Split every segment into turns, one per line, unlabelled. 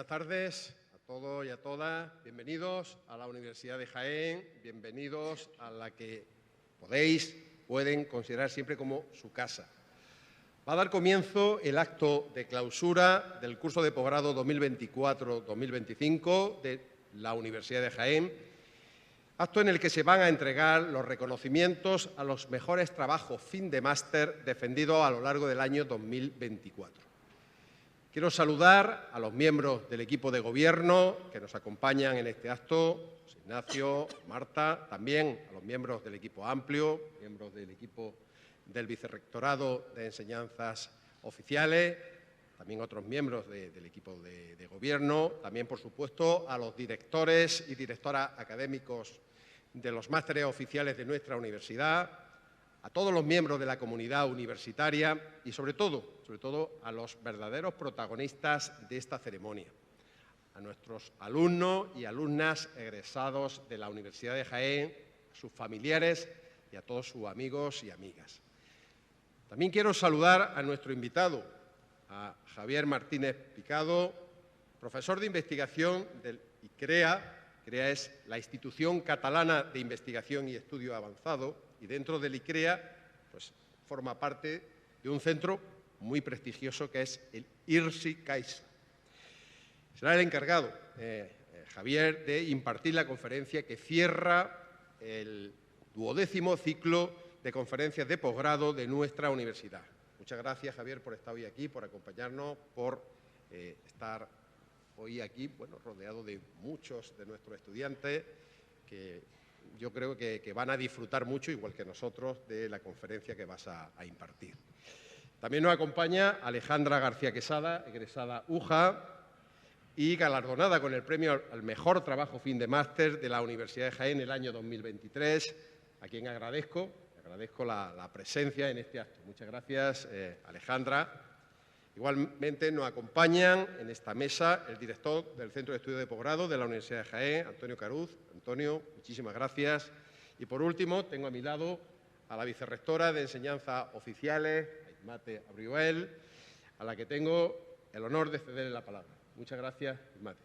tardes a todos y a todas. Bienvenidos a la Universidad de Jaén, bienvenidos a la que pueden considerar siempre como su casa. Va a dar comienzo el acto de clausura del curso de posgrado 2024-2025 de la Universidad de Jaén, acto en el que se van a entregar los reconocimientos a los mejores trabajos fin de máster defendidos a lo largo del año 2024. Quiero saludar a los miembros del equipo de gobierno que nos acompañan en este acto, José Ignacio, Marta, también a los miembros del equipo amplio, miembros del equipo del Vicerrectorado de Enseñanzas Oficiales, también otros miembros del equipo de gobierno, también, por supuesto, a los directores y directoras académicos de los másteres oficiales de nuestra universidad, a todos los miembros de la comunidad universitaria y, sobre todo, a los verdaderos protagonistas de esta ceremonia, a nuestros alumnos y alumnas egresados de la Universidad de Jaén, a sus familiares y a todos sus amigos y amigas. También quiero saludar a nuestro invitado, a Javier Martínez Picado, profesor de investigación del ICREA. ICREA es la Institución Catalana de Investigación y Estudio Avanzado, y dentro del ICREA pues, forma parte de un centro muy prestigioso que es el IRSI CAISA. Será el encargado, Javier, de impartir la conferencia que cierra el 12º ciclo de conferencias de posgrado de nuestra universidad. Muchas gracias, Javier, por estar hoy aquí, por acompañarnos, por estar hoy aquí, rodeado de muchos de nuestros estudiantes que yo creo que van a disfrutar mucho, igual que nosotros, de la conferencia que vas a impartir. También nos acompaña Alejandra García Quesada, egresada UJA y galardonada con el premio al mejor trabajo fin de máster de la Universidad de Jaén el año 2023, a quien agradezco la presencia en este acto. Muchas gracias, Alejandra. Igualmente nos acompañan en esta mesa el director del Centro de Estudios de Posgrado de la Universidad de Jaén, Antonio Caruz. Antonio, muchísimas gracias. Y por último, tengo a mi lado a la vicerrectora de Enseñanzas Oficiales, Aimate Abriuel, a la que tengo el honor de cederle la palabra. Muchas gracias, Aimate.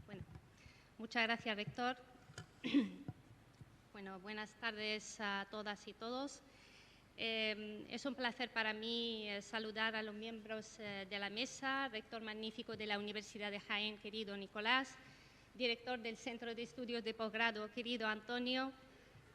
Bueno, muchas gracias, rector. Bueno, buenas tardes a todas y todos. Es un placer para mí saludar a los miembros de la mesa, rector magnífico de la Universidad de Jaén, querido Nicolás, director del Centro de Estudios de Posgrado, querido Antonio,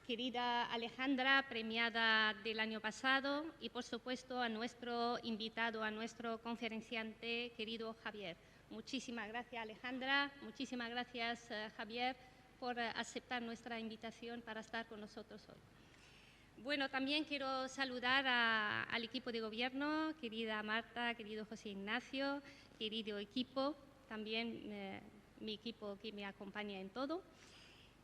querida Alejandra, premiada del año pasado, y por supuesto a nuestro invitado, a nuestro conferenciante, querido Javier. Muchísimas gracias, Alejandra, muchísimas gracias, Javier, por aceptar nuestra invitación para estar con nosotros hoy. Bueno, también quiero saludar al equipo de gobierno, querida Marta, querido José Ignacio, querido equipo, también mi equipo que me acompaña en todo.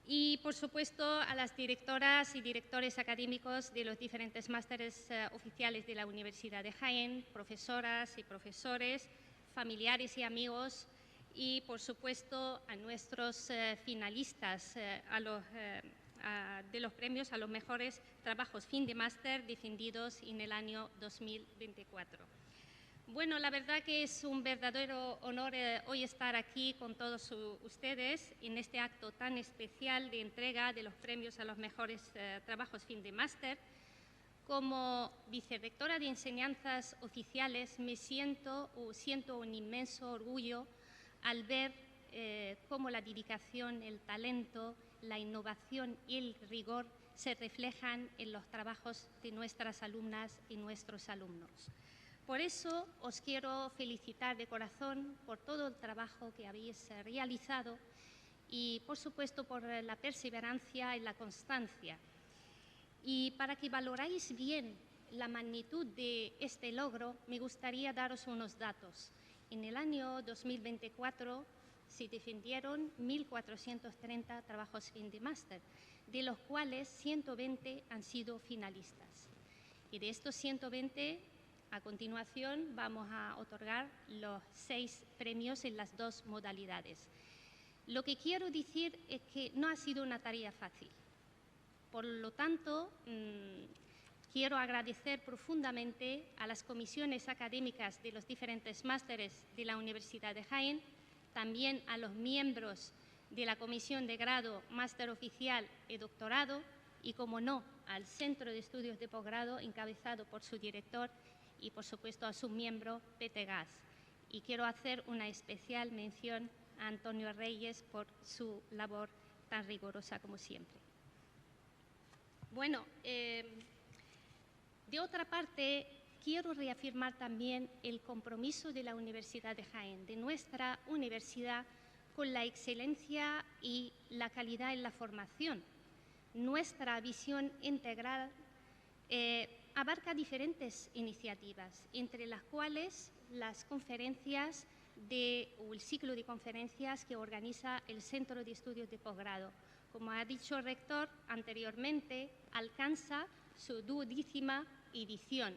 Y, por supuesto, a las directoras y directores académicos de los diferentes másteres oficiales de la Universidad de Jaén, profesoras y profesores, familiares y amigos, y, por supuesto, a nuestros finalistas de los premios a los mejores trabajos fin de máster defendidos en el año 2024. Bueno, la verdad que es un verdadero honor hoy estar aquí con todos ustedes en este acto tan especial de entrega de los premios a los mejores trabajos fin de máster. Como vicerrectora de Enseñanzas Oficiales siento un inmenso orgullo al ver cómo la dedicación, el talento, la innovación y el rigor se reflejan en los trabajos de nuestras alumnas y nuestros alumnos. Por eso os quiero felicitar de corazón por todo el trabajo que habéis realizado y, por supuesto, por la perseverancia y la constancia. Y para que valoráis bien la magnitud de este logro, me gustaría daros unos datos. En el año 2024 se defendieron 1.430 trabajos fin de máster, de los cuales 120 han sido finalistas. Y de estos 120, a continuación, vamos a otorgar los 6 premios en las 2 modalidades. Lo que quiero decir es que no ha sido una tarea fácil, Por lo tanto, quiero agradecer profundamente a las comisiones académicas de los diferentes másteres de la Universidad de Jaén, también a los miembros de la Comisión de Grado, Máster Oficial y Doctorado y, como no, al Centro de Estudios de Posgrado encabezado por su director y, por supuesto, a su miembro, Pepe Gas. Y quiero hacer una especial mención a Antonio Reyes por su labor tan rigurosa como siempre. Bueno, de otra parte, quiero reafirmar también el compromiso de la Universidad de Jaén, de nuestra universidad, con la excelencia y la calidad en la formación. Nuestra visión integral abarca diferentes iniciativas, entre las cuales las conferencias o el ciclo de conferencias que organiza el Centro de Estudios de Posgrado. Como ha dicho el rector anteriormente, alcanza su 12ª edición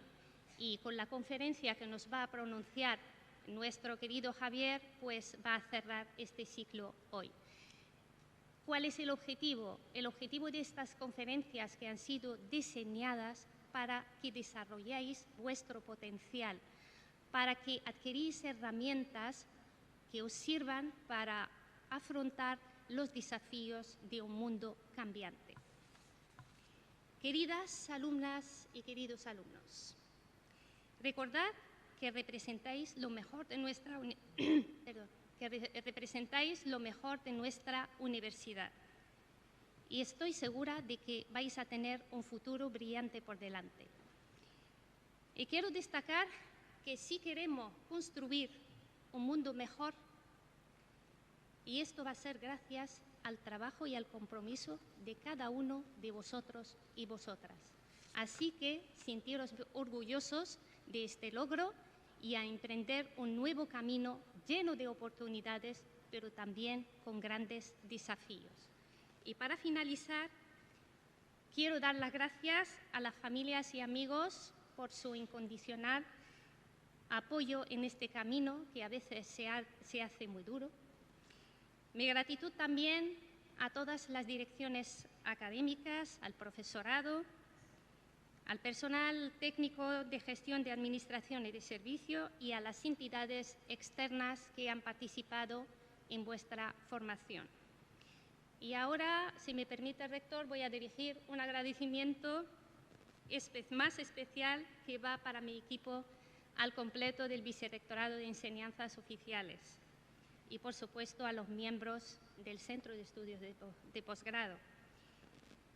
y con la conferencia que nos va a pronunciar nuestro querido Javier, pues va a cerrar este ciclo hoy. ¿Cuál es el objetivo? El objetivo de estas conferencias que han sido diseñadas para que desarrolléis vuestro potencial, para que adquirís herramientas que os sirvan para afrontar los desafíos de un mundo cambiante. Queridas alumnas y queridos alumnos, recordad que representáis lo mejor de nuestra universidad y estoy segura de que vais a tener un futuro brillante por delante. Y quiero destacar que si queremos construir un mundo mejor, y esto va a ser gracias al trabajo y al compromiso de cada uno de vosotros y vosotras. Así que sentiros orgullosos de este logro y a emprender un nuevo camino lleno de oportunidades, pero también con grandes desafíos. Y para finalizar, quiero dar las gracias a las familias y amigos por su incondicional apoyo en este camino que a veces se hace muy duro. Mi gratitud también a todas las direcciones académicas, al profesorado, al personal técnico de gestión de administración y de servicio y a las entidades externas que han participado en vuestra formación. Y ahora, si me permite, rector, voy a dirigir un agradecimiento más especial que va para mi equipo al completo del Vicerrectorado de Enseñanzas Oficiales y, por supuesto, a los miembros del Centro de Estudios de Posgrado.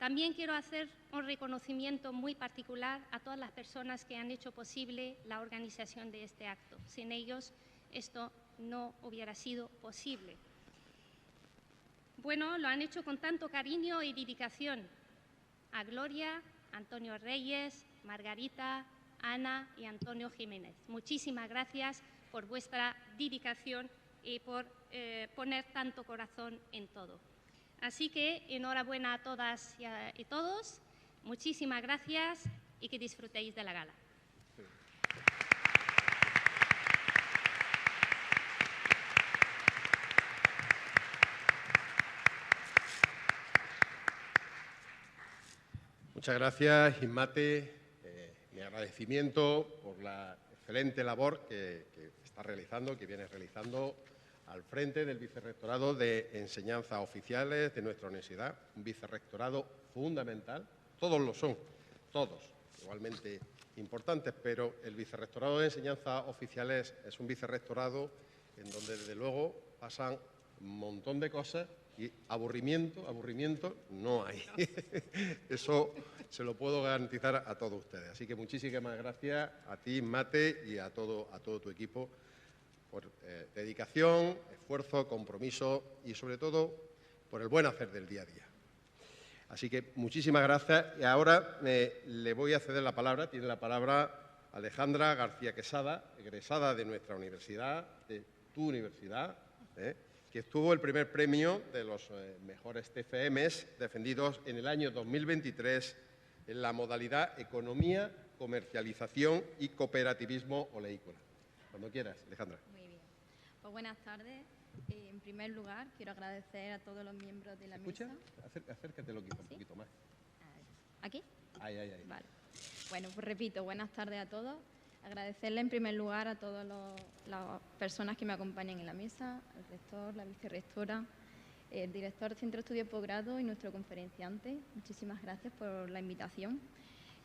También quiero hacer un reconocimiento muy particular a todas las personas que han hecho posible la organización de este acto. Sin ellos, esto no hubiera sido posible. Bueno, lo han hecho con tanto cariño y dedicación. A Gloria, Antonio Reyes, Margarita, Ana y Antonio Jiménez. Muchísimas gracias por vuestra dedicación y por poner tanto corazón en todo. Así que enhorabuena a todas y todos, muchísimas gracias y que disfrutéis de la gala.
Muchas gracias, Inmate. Mi agradecimiento por la excelente labor que está realizando, que viene realizando al frente del Vicerrectorado de Enseñanzas Oficiales de nuestra universidad, un vicerrectorado fundamental. Todos lo son, todos igualmente importantes, pero el Vicerrectorado de Enseñanzas Oficiales es un vicerrectorado en donde, desde luego, pasan un montón de cosas y aburrimiento no hay. Eso se lo puedo garantizar a todos ustedes. Así que muchísimas gracias a ti, Mate, y a todo tu equipo por dedicación, esfuerzo, compromiso y, sobre todo, por el buen hacer del día a día. Así que muchísimas gracias. Y ahora le voy a ceder la palabra. Tiene la palabra Alejandra García Quesada, egresada de nuestra universidad, de tu universidad, que obtuvo el primer premio de los mejores TFMs defendidos en el año 2023 en la modalidad Economía, Comercialización y Cooperativismo Oleícola. Cuando quieras, Alejandra.
Muy bien. Pues buenas tardes. En primer lugar, quiero agradecer a todos los miembros de la mesa.
¿Escucha? Acércatelo quizá un poquito más.
Ahí. ¿Aquí?
Ahí.
Vale. Bueno, pues repito, buenas tardes a todos. Agradecerle en primer lugar a todas las personas que me acompañan en la mesa, el rector, la vicerrectora, el director del Centro de Estudios de Posgrado y nuestro conferenciante. Muchísimas gracias por la invitación.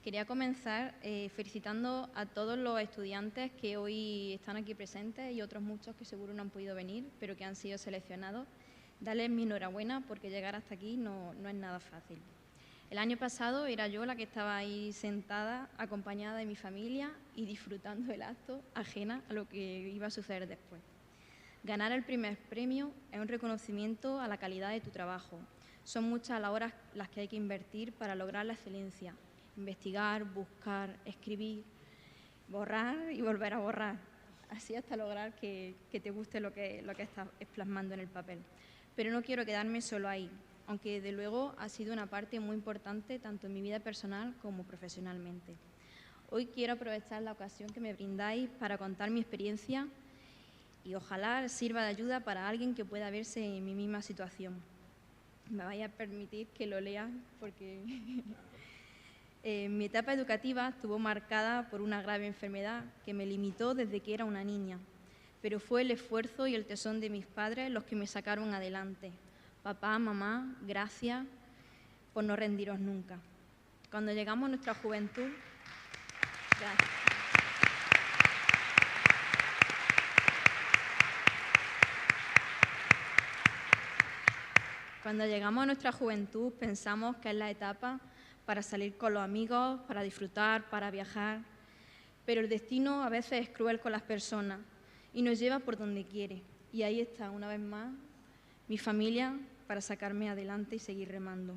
Quería comenzar felicitando a todos los estudiantes que hoy están aquí presentes y otros muchos que seguro no han podido venir, pero que han sido seleccionados. Darles mi enhorabuena porque llegar hasta aquí no es nada fácil. El año pasado era yo la que estaba ahí sentada, acompañada de mi familia y disfrutando del acto, ajena a lo que iba a suceder después. Ganar el primer premio es un reconocimiento a la calidad de tu trabajo. Son muchas las horas las que hay que invertir para lograr la excelencia. Investigar, buscar, escribir, borrar y volver a borrar. Así hasta lograr que te guste lo que estás plasmando en el papel. Pero no quiero quedarme solo ahí, aunque desde luego ha sido una parte muy importante tanto en mi vida personal como profesionalmente. Hoy quiero aprovechar la ocasión que me brindáis para contar mi experiencia y ojalá sirva de ayuda para alguien que pueda verse en mi misma situación. Me vais a permitir que lo lea porque mi etapa educativa estuvo marcada por una grave enfermedad que me limitó desde que era una niña, pero fue el esfuerzo y el tesón de mis padres los que me sacaron adelante. Papá, mamá, gracias por no rendiros nunca. Cuando llegamos a nuestra juventud... Gracias. Cuando llegamos a nuestra juventud pensamos que es la etapa para salir con los amigos, para disfrutar, para viajar, pero el destino a veces es cruel con las personas y nos lleva por donde quiere. Y ahí está, una vez más, mi familia para sacarme adelante y seguir remando.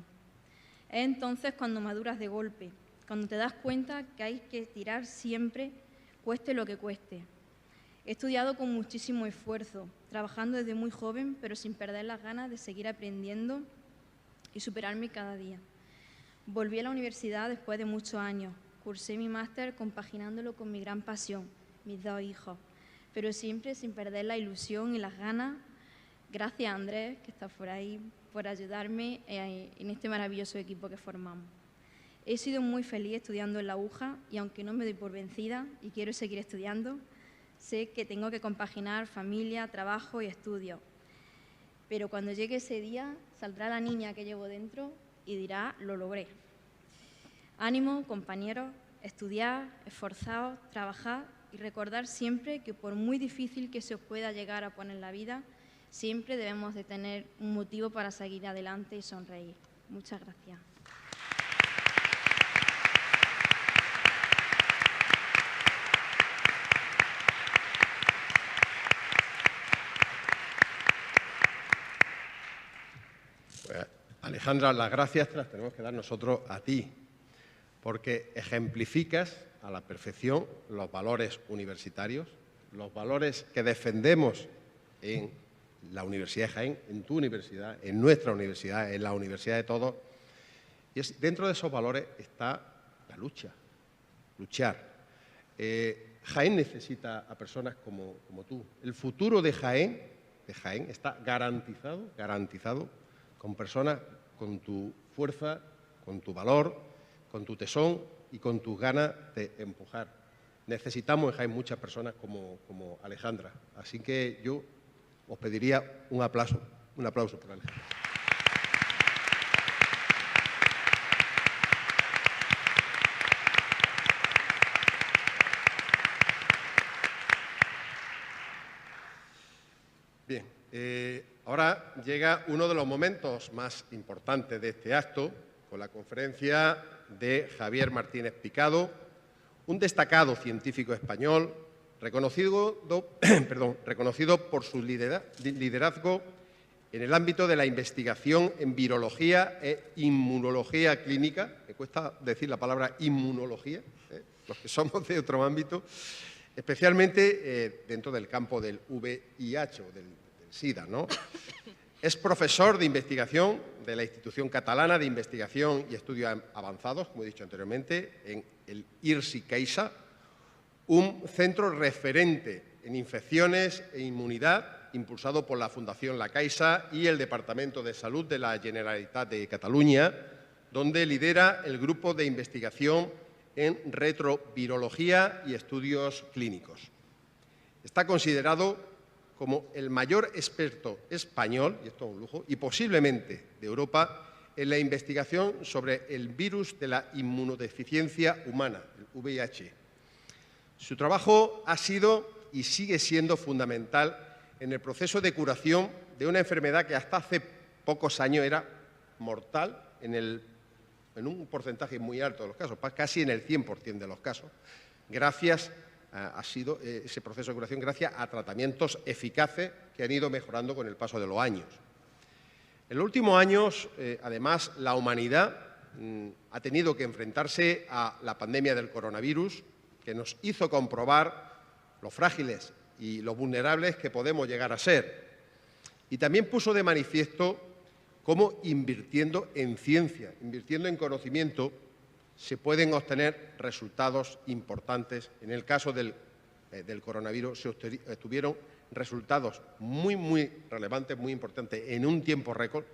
Es entonces cuando maduras de golpe, cuando te das cuenta que hay que tirar siempre, cueste lo que cueste. He estudiado con muchísimo esfuerzo, trabajando desde muy joven, pero sin perder las ganas de seguir aprendiendo y superarme cada día. Volví a la universidad después de muchos años. Cursé mi máster compaginándolo con mi gran pasión, mis 2 hijos, pero siempre sin perder la ilusión y las ganas. Gracias a Andrés, que está por ahí, por ayudarme en este maravilloso equipo que formamos. He sido muy feliz estudiando en la UJA y aunque no me doy por vencida y quiero seguir estudiando, sé que tengo que compaginar familia, trabajo y estudio. Pero cuando llegue ese día, saldrá la niña que llevo dentro y dirá, lo logré. Ánimo, compañeros, estudiar, esforzaos, trabajar y recordar siempre que por muy difícil que se os pueda llegar a poner la vida, siempre debemos de tener un motivo para seguir adelante y sonreír. Muchas gracias.
Pues, Alejandra, las gracias te las tenemos que dar nosotros a ti, porque ejemplificas a la perfección los valores universitarios, los valores que defendemos en la Universidad de Jaén, en tu universidad, en nuestra universidad, en la universidad de todos. Y dentro de esos valores está la lucha, luchar. Jaén necesita a personas como tú. El futuro de Jaén está garantizado con personas con tu fuerza, con tu valor, con tu tesón y con tus ganas de empujar. Necesitamos en Jaén muchas personas como Alejandra. Así que yo os pediría un aplauso por Alejandra. Bien, ahora llega uno de los momentos más importantes de este acto, con la conferencia de Javier Martínez Picado, un destacado científico español, reconocido por su liderazgo en el ámbito de la investigación en virología e inmunología clínica. Me cuesta decir la palabra inmunología, los que somos de otro ámbito, especialmente dentro del campo del VIH o del SIDA, ¿no? Es profesor de investigación de la Institución Catalana de Investigación y Estudios Avanzados, como he dicho anteriormente, en el IRSI CAIXA, un centro referente en infecciones e inmunidad impulsado por la Fundación La Caixa y el Departamento de Salud de la Generalitat de Cataluña, donde lidera el grupo de investigación en retrovirología y estudios clínicos. Está considerado como el mayor experto español, y esto es un lujo, y posiblemente de Europa, en la investigación sobre el virus de la inmunodeficiencia humana, el VIH. Su trabajo ha sido y sigue siendo fundamental en el proceso de curación de una enfermedad que hasta hace pocos años era mortal en un porcentaje muy alto de los casos, casi en el 100% de los casos. Ha sido ese proceso de curación gracias a tratamientos eficaces que han ido mejorando con el paso de los años. En los últimos años, además, la humanidad ha tenido que enfrentarse a la pandemia del coronavirus, que nos hizo comprobar lo frágiles y lo vulnerables que podemos llegar a ser. Y también puso de manifiesto cómo invirtiendo en ciencia, invirtiendo en conocimiento, se pueden obtener resultados importantes. En el caso del coronavirus se obtuvieron resultados muy relevantes, muy importantes, en un tiempo récord,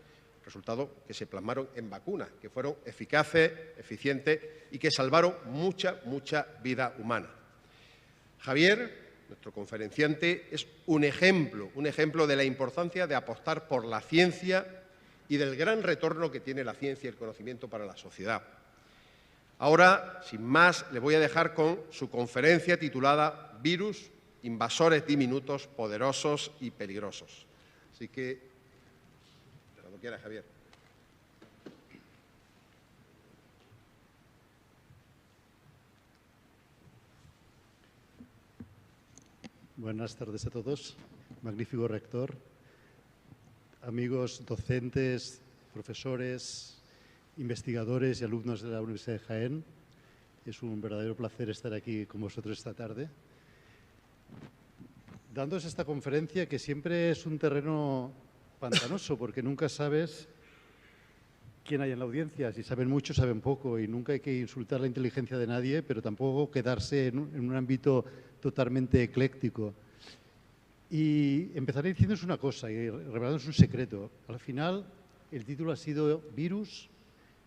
resultados que se plasmaron en vacunas, que fueron eficaces, eficientes y que salvaron mucha vida humana. Javier, nuestro conferenciante, es un ejemplo de la importancia de apostar por la ciencia y del gran retorno que tiene la ciencia y el conocimiento para la sociedad. Ahora, sin más, le voy a dejar con su conferencia titulada Virus, invasores diminutos, poderosos y peligrosos. Así que, cuando quiera, Javier.
Buenas tardes a todos. Magnífico rector, amigos docentes, profesores, investigadores y alumnos de la Universidad de Jaén. Es un verdadero placer estar aquí con vosotros esta tarde. Dándoos esta conferencia, que siempre es un terreno pantanoso, porque nunca sabes quién hay en la audiencia. Si saben mucho, saben poco, y nunca hay que insultar la inteligencia de nadie, pero tampoco quedarse en un ámbito totalmente ecléctico. Y empezaré diciéndoos una cosa y revelándoos un secreto. Al final, el título ha sido Virus,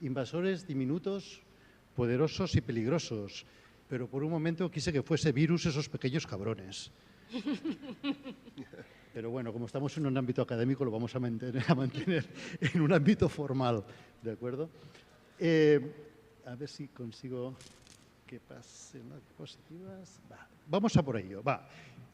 invasores diminutos, poderosos y peligrosos. Pero por un momento quise que fuese virus esos pequeños cabrones. Pero bueno, como estamos en un ámbito académico, lo vamos a mantener en un ámbito formal, ¿de acuerdo? A ver si consigo que pasen las diapositivas. Vamos a por ello.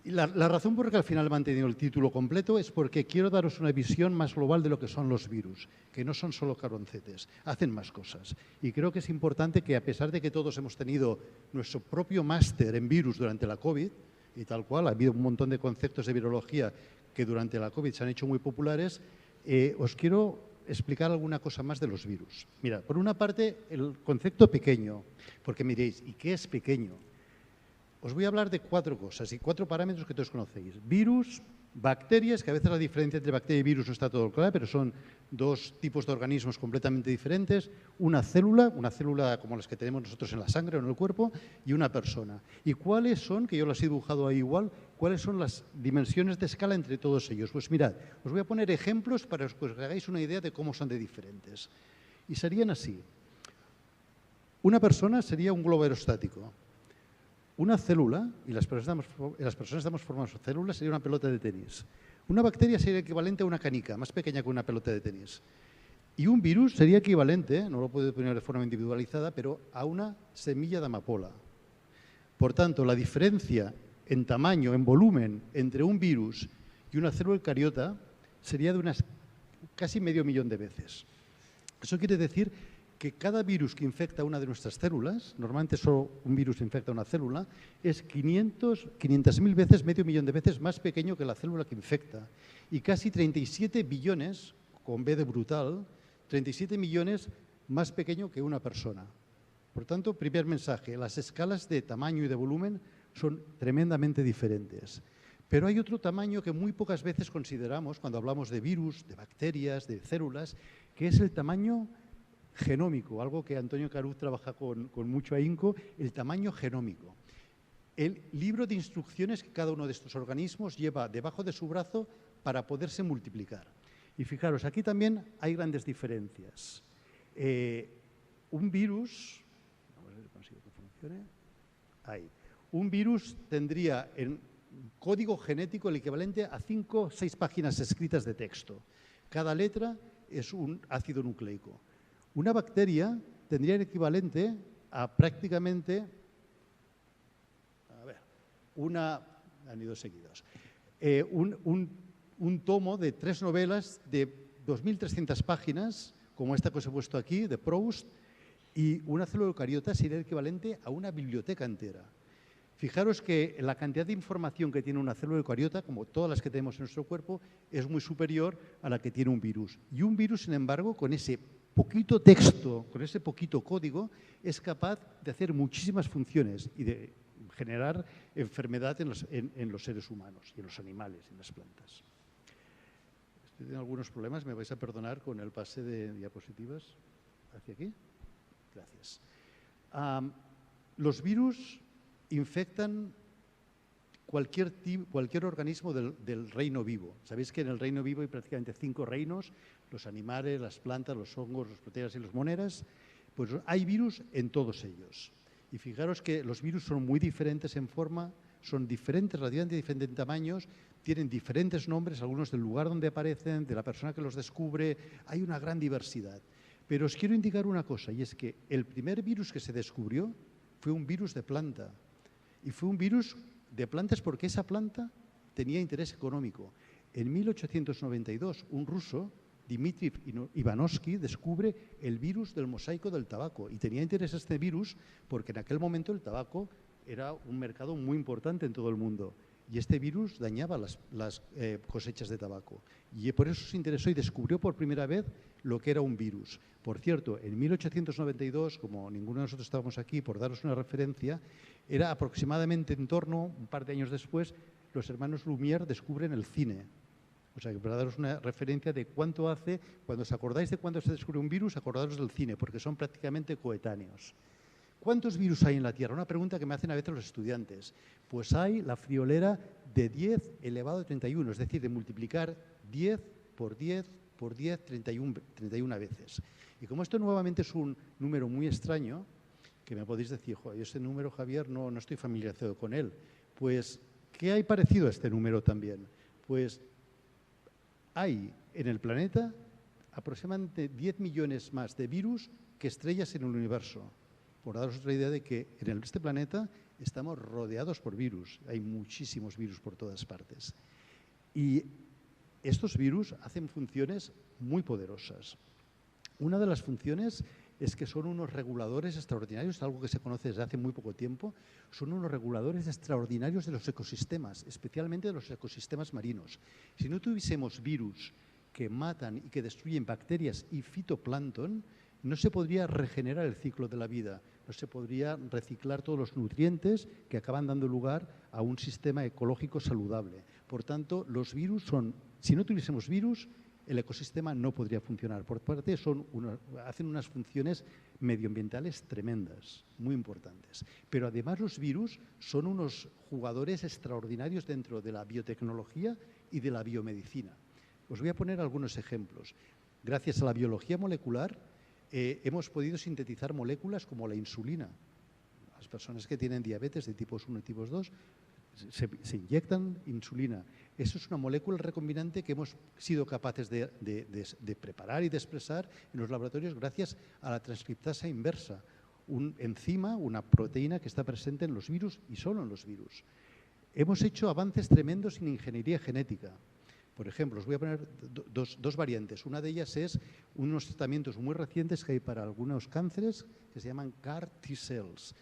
Y la razón por la que al final he mantenido el título completo es porque quiero daros una visión más global de lo que son los virus, que no son solo cabroncetes, hacen más cosas. Y creo que es importante que, a pesar de que todos hemos tenido nuestro propio máster en virus durante la COVID, y tal cual, ha habido un montón de conceptos de virología que durante la COVID se han hecho muy populares, os quiero explicar alguna cosa más de los virus. Mira, por una parte, el concepto pequeño, porque miréis, ¿y qué es pequeño? Os voy a hablar de 4 cosas y 4 parámetros que todos conocéis. Virus, bacterias, que a veces la diferencia entre bacteria y virus no está todo claro, pero son 2 tipos de organismos completamente diferentes. Una célula como las que tenemos nosotros en la sangre o en el cuerpo, y una persona. ¿Y cuáles son, que yo las he dibujado ahí igual, cuáles son las dimensiones de escala entre todos ellos? Pues mirad, os voy a poner ejemplos para que os hagáis una idea de cómo son de diferentes. Y serían así. Una persona sería un globo aerostático. Una célula, y las personas estamos formadas por células, sería una pelota de tenis. Una bacteria sería equivalente a una canica, más pequeña que una pelota de tenis. Y un virus sería equivalente, no lo puedo poner de forma individualizada, pero a una semilla de amapola. Por tanto, la diferencia en tamaño, en volumen, entre un virus y una célula eucariota sería de unas casi medio millón de veces. Eso quiere decir que cada virus que infecta una de nuestras células, normalmente solo un virus infecta una célula, es 500.000 veces, medio millón de veces más pequeño que la célula que infecta. Y casi 37 billones, con B de brutal, 37 millones más pequeño que una persona. Por tanto, primer mensaje, las escalas de tamaño y de volumen son tremendamente diferentes. Pero hay otro tamaño que muy pocas veces consideramos cuando hablamos de virus, de bacterias, de células, que es el tamaño genómico, algo que Antonio Caruz trabaja con mucho ahínco, el tamaño genómico. El libro de instrucciones que cada uno de estos organismos lleva debajo de su brazo para poderse multiplicar. Y fijaros, aquí también hay grandes diferencias. un virus, vamos a ver si consigo que funcione, ahí. Un virus tendría en código genético el equivalente a 5 o 6 páginas escritas de texto. Cada letra es un ácido nucleico. Una bacteria tendría el equivalente a prácticamente, han ido seguidos, un tomo de 3 novelas de 2.300 páginas, como esta que os he puesto aquí, de Proust, y una célula eucariota sería el equivalente a una biblioteca entera. Fijaros que la cantidad de información que tiene una célula eucariota, como todas las que tenemos en nuestro cuerpo, es muy superior a la que tiene un virus. Y un virus, sin embargo, con ese poquito texto, con ese poquito código, es capaz de hacer muchísimas funciones y de generar enfermedad en los seres humanos y en los animales y en las plantas. Estoy teniendo algunos problemas, me vais a perdonar con el pase de diapositivas. ¿Hacia aquí? Gracias. Los virus infectan cualquier organismo del reino vivo. Sabéis que en el reino vivo hay prácticamente 5 reinos, los animales, las plantas, los hongos, los proteas y los moneras. Pues hay virus en todos ellos. Y fijaros que los virus son muy diferentes en forma, son diferentes, relativamente diferentes en tamaños, tienen diferentes nombres, algunos del lugar donde aparecen, de la persona que los descubre, hay una gran diversidad. Pero os quiero indicar una cosa, y es que el primer virus que se descubrió fue un virus de planta. Y fue un virus de plantas porque esa planta tenía interés económico. En 1892, un ruso, Dmitry Ivanovsky, descubre el virus del mosaico del tabaco. Y tenía interés este virus porque en aquel momento el tabaco era un mercado muy importante en todo el mundo. Y este virus dañaba las cosechas de tabaco. Y por eso se interesó y descubrió por primera vez lo que era un virus. Por cierto, en 1892, como ninguno de nosotros estábamos aquí, por daros una referencia, era aproximadamente en torno, un par de años después, los hermanos Lumière descubren el cine. O sea, que para daros una referencia de cuánto hace, cuando os acordáis de cuándo se descubre un virus, acordaros del cine, porque son prácticamente coetáneos. ¿Cuántos virus hay en la Tierra? Una pregunta que me hacen a veces los estudiantes. Pues hay la friolera de 10 elevado a 31, es decir, de multiplicar 10 por 10 por 10, 31 veces. Y como esto nuevamente es un número muy extraño, que me podéis decir, joder, ese número, Javier, no estoy familiarizado con él. Pues, ¿qué hay parecido a este número también? Pues hay en el planeta aproximadamente 10 millones más de virus que estrellas en el universo. Por daros otra idea de que en este planeta estamos rodeados por virus. Hay muchísimos virus por todas partes. Y estos virus hacen funciones muy poderosas. Una de las funciones es que son unos reguladores extraordinarios, algo que se conoce desde hace muy poco tiempo, son unos reguladores extraordinarios de los ecosistemas, especialmente de los ecosistemas marinos. Si no tuviésemos virus que matan y que destruyen bacterias y fitoplancton, no se podría regenerar el ciclo de la vida, no se podría reciclar todos los nutrientes que acaban dando lugar a un sistema ecológico saludable. Por tanto, los virus son, si no tuviésemos virus, el ecosistema no podría funcionar. Por parte, hacen unas funciones medioambientales tremendas, muy importantes. Pero además los virus son unos jugadores extraordinarios dentro de la biotecnología y de la biomedicina. Os voy a poner algunos ejemplos. Gracias a la biología molecular, hemos podido sintetizar moléculas como la insulina. Las personas que tienen diabetes de tipos 1 y tipos 2 se inyectan insulina. Eso es una molécula recombinante que hemos sido capaces de preparar y de expresar en los laboratorios gracias a la transcriptasa inversa, un enzima, una proteína que está presente en los virus y solo en los virus. Hemos hecho avances tremendos en ingeniería genética. Por ejemplo, os voy a poner dos variantes. Una de ellas es unos tratamientos muy recientes que hay para algunos cánceres que se llaman CAR T-cells.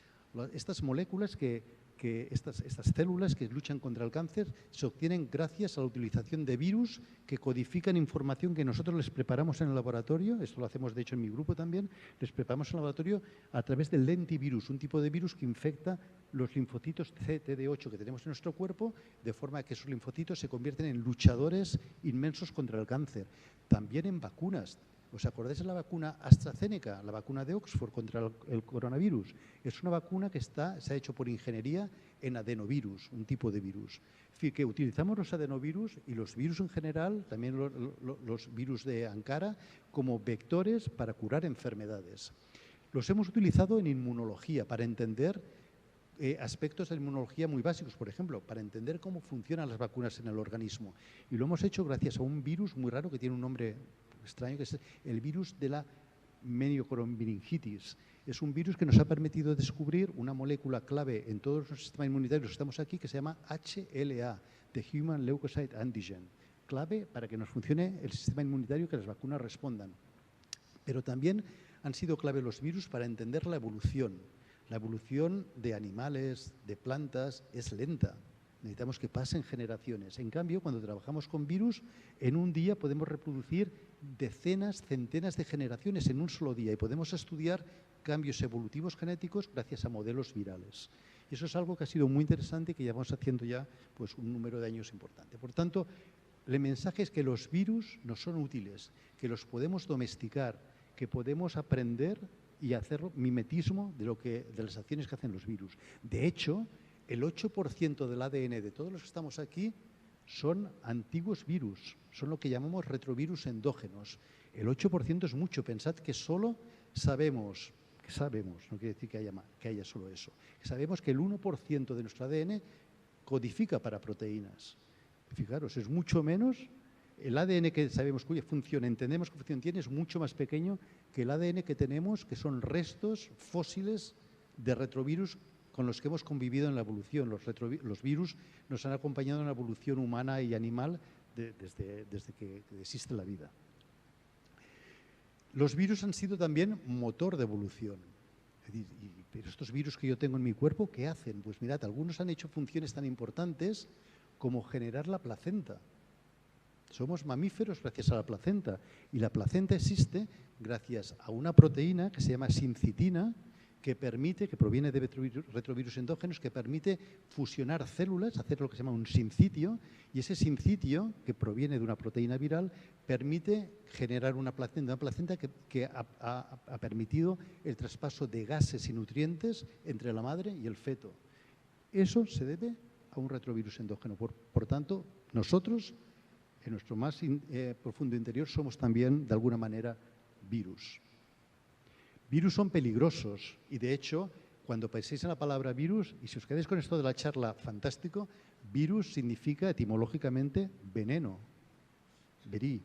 Estas moléculas estas células que luchan contra el cáncer se obtienen gracias a la utilización de virus que codifican información que nosotros les preparamos en el laboratorio. Esto lo hacemos de hecho en mi grupo también. Les preparamos en el laboratorio a través del lentivirus, un tipo de virus que infecta los linfocitos CD8 que tenemos en nuestro cuerpo, de forma que esos linfocitos se convierten en luchadores inmensos contra el cáncer. También en vacunas. ¿Os acordáis de la vacuna AstraZeneca, la vacuna de Oxford contra el coronavirus? Es una vacuna que se ha hecho por ingeniería en adenovirus, un tipo de virus. Es decir, que utilizamos los adenovirus y los virus en general, también los virus de Ankara, como vectores para curar enfermedades. Los hemos utilizado en inmunología para entender aspectos de la inmunología muy básicos, por ejemplo, para entender cómo funcionan las vacunas en el organismo. Y lo hemos hecho gracias a un virus muy raro que tiene un nombre extraño, que es el virus de la meningococcosis. Es un virus que nos ha permitido descubrir una molécula clave en todos los sistemas inmunitarios que estamos aquí, que se llama HLA, the Human Leukocyte Antigen, clave para que nos funcione el sistema inmunitario y que las vacunas respondan. Pero también han sido clave los virus para entender la evolución. La evolución de animales, de plantas, es lenta. Necesitamos que pasen generaciones. En cambio, cuando trabajamos con virus, en un día podemos reproducir decenas, centenas de generaciones en un solo día y podemos estudiar cambios evolutivos genéticos gracias a modelos virales. Y eso es algo que ha sido muy interesante y que llevamos haciendo ya pues, un número de años importante. Por tanto, el mensaje es que los virus nos son útiles, que los podemos domesticar, que podemos aprender y hacer mimetismo de las acciones que hacen los virus. De hecho, el 8% del ADN de todos los que estamos aquí son antiguos virus, son lo que llamamos retrovirus endógenos. El 8% es mucho. Pensad que solo sabemos, no quiere decir que haya solo eso, sabemos que el 1% de nuestro ADN codifica para proteínas. Fijaros, es mucho menos. El ADN que sabemos cuya función, entendemos qué función tiene, es mucho más pequeño que el ADN que tenemos, que son restos fósiles de retrovirus con los que hemos convivido en la evolución. Los virus nos han acompañado en la evolución humana y animal desde que existe la vida. Los virus han sido también motor de evolución. Pero estos virus que yo tengo en mi cuerpo, ¿qué hacen? Pues mirad, algunos han hecho funciones tan importantes como generar la placenta. Somos mamíferos gracias a la placenta y la placenta existe gracias a una proteína que se llama sincitina que proviene de retrovirus endógenos, que permite fusionar células, hacer lo que se llama un sincitio, y ese sincitio, que proviene de una proteína viral, permite generar una placenta que ha permitido el traspaso de gases y nutrientes entre la madre y el feto. Eso se debe a un retrovirus endógeno. Por tanto, nosotros, en nuestro más profundo interior, somos también, de alguna manera, virus. Virus son peligrosos y, de hecho, cuando penséis en la palabra virus, y si os quedáis con esto de la charla, fantástico, virus significa etimológicamente veneno, verí.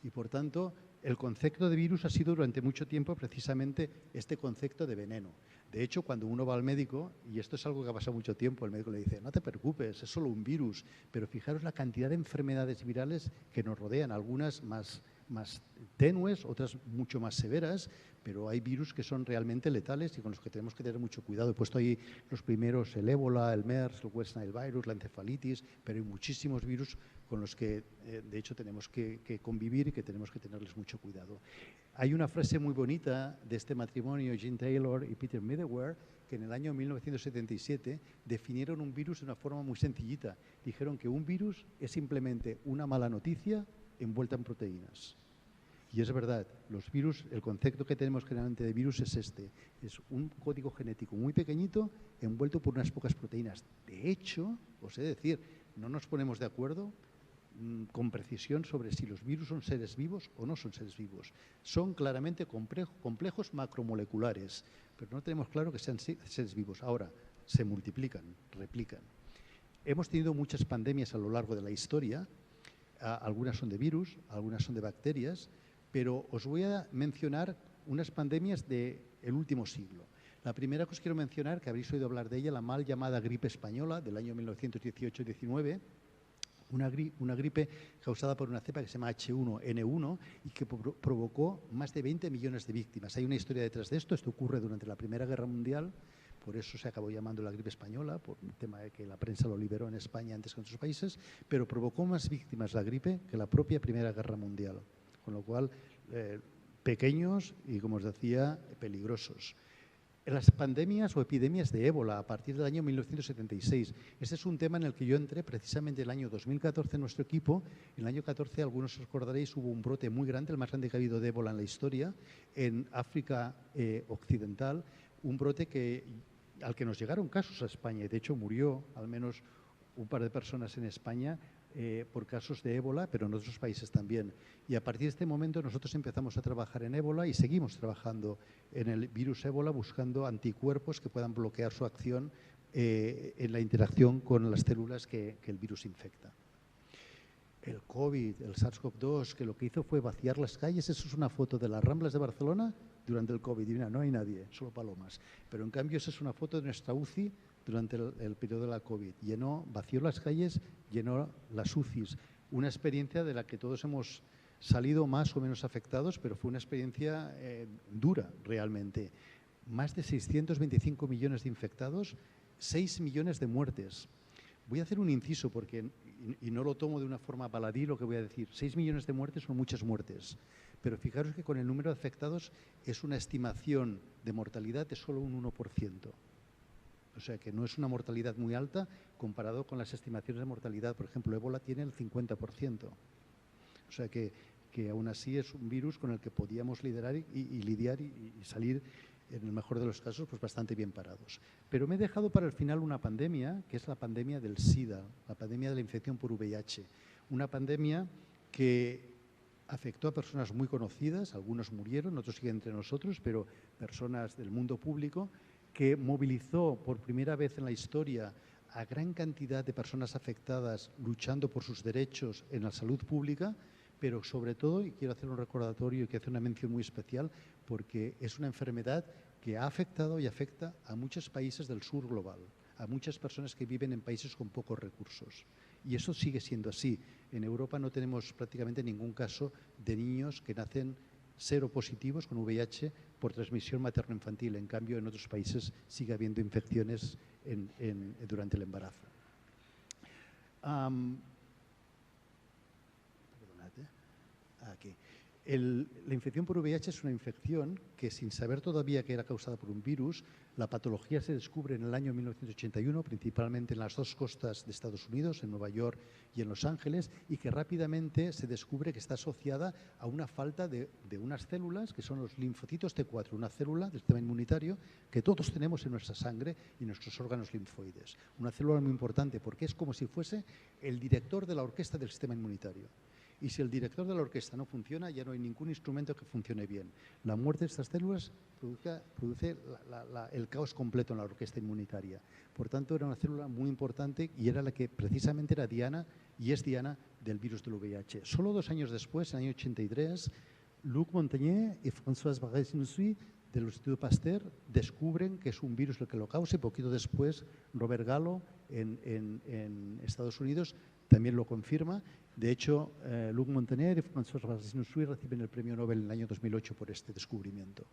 Y, por tanto, el concepto de virus ha sido durante mucho tiempo precisamente este concepto de veneno. De hecho, cuando uno va al médico, y esto es algo que ha pasado mucho tiempo, el médico le dice, no te preocupes, es solo un virus, pero fijaros la cantidad de enfermedades virales que nos rodean, algunas más tenues, otras mucho más severas, pero hay virus que son realmente letales y con los que tenemos que tener mucho cuidado. He puesto ahí los primeros, el ébola, el MERS, el West Nile virus, la encefalitis, pero hay muchísimos virus con los que, de hecho, tenemos que convivir y que tenemos que tenerles mucho cuidado. Hay una frase muy bonita de este matrimonio, Gene Taylor y Peter Medawar, que en el año 1977 definieron un virus de una forma muy sencillita. Dijeron que un virus es simplemente una mala noticia envuelta en proteínas. Y es verdad, los virus, el concepto que tenemos generalmente de virus es este. Es un código genético muy pequeñito envuelto por unas pocas proteínas. De hecho, os he de decir, no nos ponemos de acuerdo con precisión sobre si los virus son seres vivos o no son seres vivos. Son claramente complejos macromoleculares, pero no tenemos claro que sean seres vivos. Ahora, se multiplican, replican. Hemos tenido muchas pandemias a lo largo de la historia. Algunas son de virus, algunas son de bacterias, pero os voy a mencionar unas pandemias del último siglo. La primera que os quiero mencionar, que habréis oído hablar de ella, la mal llamada gripe española del año 1918-19, una gripe causada por una cepa que se llama H1N1 y que provocó más de 20 millones de víctimas. Hay una historia detrás de esto. Esto ocurre durante la Primera Guerra Mundial, por eso se acabó llamando la gripe española, por un tema de que la prensa lo liberó en España antes que en otros países, pero provocó más víctimas la gripe que la propia Primera Guerra Mundial. Con lo cual, pequeños y, como os decía, peligrosos. Las pandemias o epidemias de ébola a partir del año 1976. Este es un tema en el que yo entré precisamente el año 2014 en nuestro equipo. En el año 14, algunos os acordaréis, hubo un brote muy grande, el más grande que ha habido de ébola en la historia, en África Occidental, un brote al que nos llegaron casos a España y de hecho murió al menos un par de personas en España por casos de ébola, pero en otros países también. Y a partir de este momento nosotros empezamos a trabajar en ébola y seguimos trabajando en el virus ébola buscando anticuerpos que puedan bloquear su acción en la interacción con las células que el virus infecta. El COVID, el SARS-CoV-2, que lo que hizo fue vaciar las calles. Eso es una foto de las Ramblas de Barcelona durante el COVID. Y mira, no hay nadie, solo palomas. Pero en cambio esa es una foto de nuestra UCI durante el periodo de la COVID. Vació las calles, llenó las UCIs. Una experiencia de la que todos hemos salido más o menos afectados, pero fue una experiencia dura realmente. Más de 625 millones de infectados, 6 millones de muertes. Voy a hacer un inciso porque, y no lo tomo de una forma baladí lo que voy a decir, 6 millones de muertes son muchas muertes, pero fijaros que con el número de afectados es una estimación de mortalidad de solo un 1%. O sea que no es una mortalidad muy alta comparado con las estimaciones de mortalidad. Por ejemplo, ébola tiene el 50%. O sea que aún así es un virus con el que podíamos lidiar y salir, en el mejor de los casos, pues bastante bien parados. Pero me he dejado para el final una pandemia, que es la pandemia del SIDA, la pandemia de la infección por VIH. Una pandemia que afectó a personas muy conocidas, algunos murieron, otros siguen entre nosotros, pero personas del mundo público, que movilizó por primera vez en la historia a gran cantidad de personas afectadas luchando por sus derechos en la salud pública, pero sobre todo, y quiero hacer un recordatorio y quiero hacer una mención muy especial, porque es una enfermedad que ha afectado y afecta a muchos países del sur global, a muchas personas que viven en países con pocos recursos. Y eso sigue siendo así. En Europa no tenemos prácticamente ningún caso de niños que nacen seropositivos con VIH por transmisión materno-infantil. En cambio, en otros países sigue habiendo infecciones durante el embarazo. Aquí. La infección por VIH es una infección que, sin saber todavía que era causada por un virus, la patología se descubre en el año 1981, principalmente en las dos costas de Estados Unidos, en Nueva York y en Los Ángeles, y que rápidamente se descubre que está asociada a una falta de unas células, que son los linfocitos T4, una célula del sistema inmunitario que todos tenemos en nuestra sangre y en nuestros órganos linfoides. Una célula muy importante porque es como si fuese el director de la orquesta del sistema inmunitario. Y si el director de la orquesta no funciona, ya no hay ningún instrumento que funcione bien. La muerte de estas células produce el caos completo en la orquesta inmunitaria. Por tanto, era una célula muy importante y era la que precisamente era diana y es diana del virus del VIH. Solo 2 años después, en el año 83, Luc Montagnier y François Barré-Sinoussi del Instituto Pasteur descubren que es un virus el que lo causa y poquito después Robert Gallo en Estados Unidos también lo confirma. De hecho, Luc Montagnier y François Barré-Sinoussi reciben el premio Nobel en el año 2008 por este descubrimiento.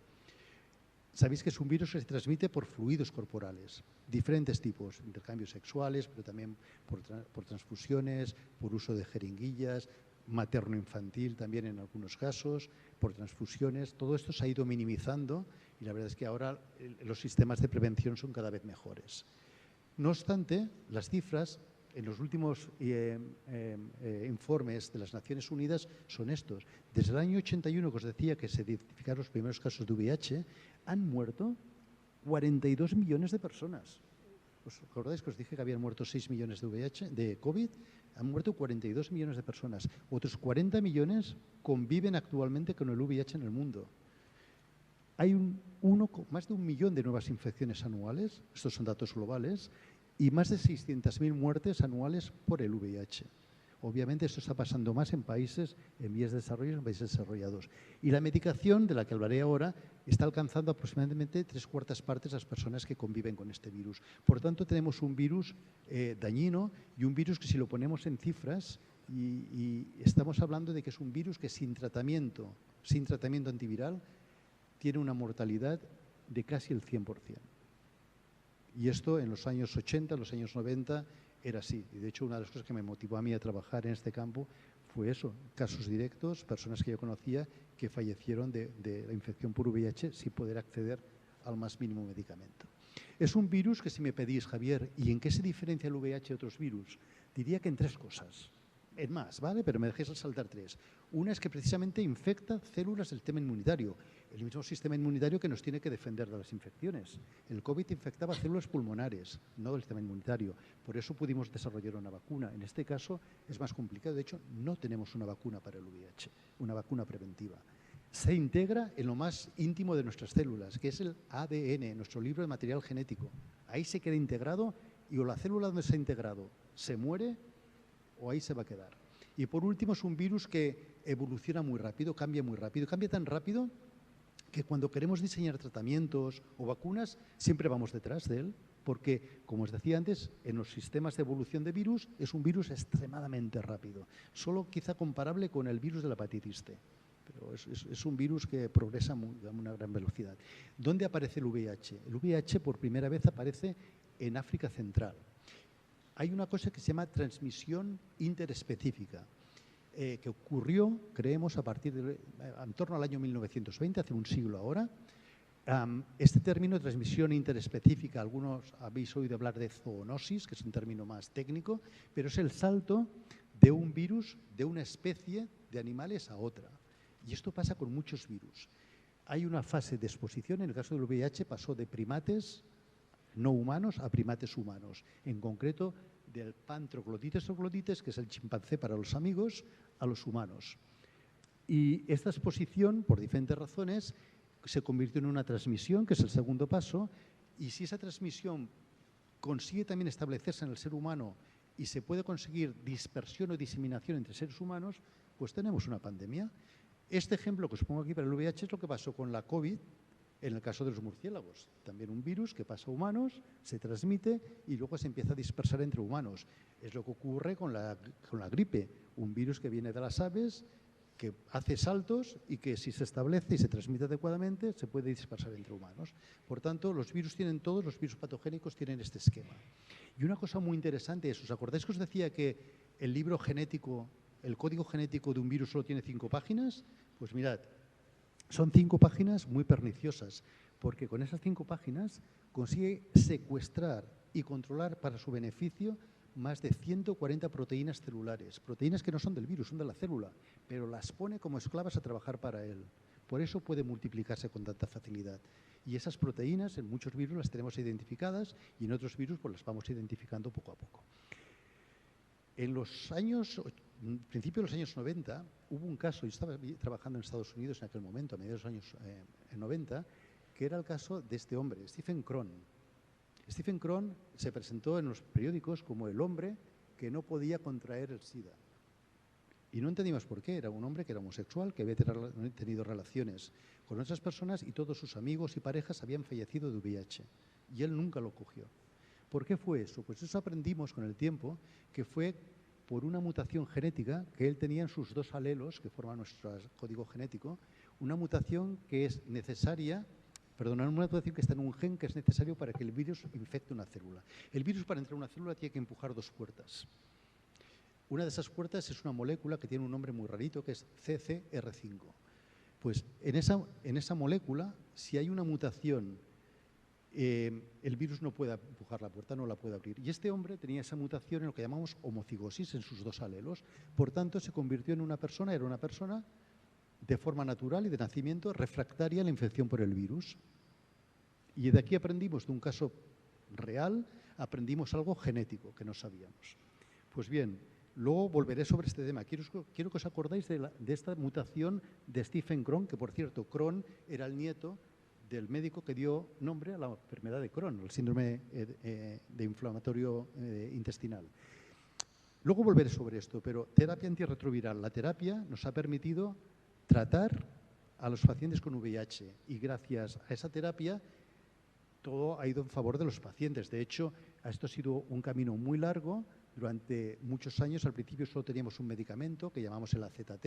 Sabéis que es un virus que se transmite por fluidos corporales, diferentes tipos, intercambios sexuales, pero también por transfusiones, por uso de jeringuillas, materno-infantil también en algunos casos, por transfusiones. Todo esto se ha ido minimizando y la verdad es que ahora los sistemas de prevención son cada vez mejores. No obstante, las cifras en los últimos informes de las Naciones Unidas son estos. Desde el año 81, que os decía que se identificaron los primeros casos de VIH, han muerto 42 millones de personas. ¿Os acordáis que os dije que habían muerto 6 millones de VIH, de COVID? Han muerto 42 millones de personas. Otros 40 millones conviven actualmente con el VIH en el mundo. Hay más de 1 millón de nuevas infecciones anuales, estos son datos globales, y más de 600.000 muertes anuales por el VIH. Obviamente esto está pasando más en países en vías de desarrollo, en países desarrollados. Y la medicación, de la que hablaré ahora, está alcanzando aproximadamente 3/4 partes de las personas que conviven con este virus. Por tanto, tenemos un virus dañino y un virus que, si lo ponemos en cifras, y estamos hablando de que es un virus que sin tratamiento antiviral tiene una mortalidad de casi el 100%. Y esto en los años 80, en los años 90 era así. Y de hecho una de las cosas que me motivó a mí a trabajar en este campo fue eso, casos directos, personas que yo conocía que fallecieron de la infección por VIH sin poder acceder al más mínimo medicamento. Es un virus que, si me pedís, Javier, ¿y en qué se diferencia el VIH de otros virus? Diría que en 3 cosas. en más, ¿vale? Pero me dejéis saltar 3. Una es que precisamente infecta células del sistema inmunitario, el mismo sistema inmunitario que nos tiene que defender de las infecciones. El COVID infectaba células pulmonares, no del sistema inmunitario. Por eso pudimos desarrollar una vacuna. En este caso es más complicado. De hecho, no tenemos una vacuna para el VIH, una vacuna preventiva. Se integra en lo más íntimo de nuestras células, que es el ADN, nuestro libro de material genético. Ahí se queda integrado y o la célula donde se ha integrado se muere o ahí se va a quedar. Y por último es un virus que evoluciona muy rápido, cambia tan rápido que cuando queremos diseñar tratamientos o vacunas siempre vamos detrás de él, porque, como os decía antes, en los sistemas de evolución de virus es un virus extremadamente rápido, solo quizá comparable con el virus de la hepatitis C. Pero es un virus que progresa a una gran velocidad. ¿Dónde aparece el VIH? El VIH por primera vez aparece en África Central. Hay una cosa que se llama transmisión interespecífica, que ocurrió, creemos, en torno al año 1920, hace un siglo ahora. Este término de transmisión interespecífica, algunos habéis oído hablar de zoonosis, que es un término más técnico, pero es el salto de un virus de una especie de animales a otra. Y esto pasa con muchos virus. Hay una fase de exposición, en el caso del VIH pasó de primates no humanos a primates humanos, en concreto del pan troglodites troglodites, que es el chimpancé para los amigos, a los humanos. Y esta exposición, por diferentes razones, se convirtió en una transmisión, que es el segundo paso, y si esa transmisión consigue también establecerse en el ser humano y se puede conseguir dispersión o diseminación entre seres humanos, pues tenemos una pandemia. Este ejemplo que os pongo aquí para el VIH es lo que pasó con la COVID en el caso de los murciélagos. También un virus que pasa a humanos, se transmite y luego se empieza a dispersar entre humanos. Es lo que ocurre con la gripe, un virus que viene de las aves, que hace saltos y que si se establece y se transmite adecuadamente se puede dispersar entre humanos. Por tanto, los virus patogénicos tienen este esquema. Y una cosa muy interesante es, ¿os acordáis que os decía que el libro genético, el código genético de un virus solo tiene 5 páginas? Pues mirad, son 5 páginas muy perniciosas, porque con esas 5 páginas consigue secuestrar y controlar para su beneficio más de 140 proteínas celulares, proteínas que no son del virus, son de la célula, pero las pone como esclavas a trabajar para él. Por eso puede multiplicarse con tanta facilidad. Y esas proteínas en muchos virus las tenemos identificadas y en otros virus pues las vamos identificando poco a poco. En los principios de los años 90, hubo un caso, yo estaba trabajando en Estados Unidos en aquel momento, a mediados de los años 90, que era el caso de este hombre, Stephen Crone. Stephen Crone se presentó en los periódicos como el hombre que no podía contraer el SIDA. Y no entendíamos por qué. Era un hombre que era homosexual, que había tenido relaciones con otras personas y todos sus amigos y parejas habían fallecido de VIH. Y él nunca lo cogió. ¿Por qué fue eso? Pues eso aprendimos con el tiempo, que fue por una mutación genética que él tenía en sus 2 alelos, que forman nuestro código genético, una mutación que es necesaria, una mutación que está en un gen que es necesario para que el virus infecte una célula. El virus, para entrar a una célula, tiene que empujar 2 puertas. Una de esas puertas es una molécula que tiene un nombre muy rarito, que es CCR5. Pues en esa molécula, si hay una mutación, el virus no puede empujar la puerta, no la puede abrir. Y este hombre tenía esa mutación en lo que llamamos homocigosis en sus 2 alelos. Por tanto, se convirtió en era una persona de forma natural y de nacimiento refractaria a la infección por el virus. Y de aquí aprendimos, de un caso real, aprendimos algo genético que no sabíamos. Pues bien, luego volveré sobre este tema. Quiero que os acordáis de esta mutación de Stephen Crone, que por cierto, Crone era el nieto del médico que dio nombre a la enfermedad de Crohn, el síndrome de inflamatorio intestinal. Luego volveré sobre esto, pero terapia antirretroviral. La terapia nos ha permitido tratar a los pacientes con VIH y gracias a esa terapia todo ha ido en favor de los pacientes. De hecho, esto ha sido un camino muy largo. Durante muchos años, al principio solo teníamos un medicamento que llamamos el AZT.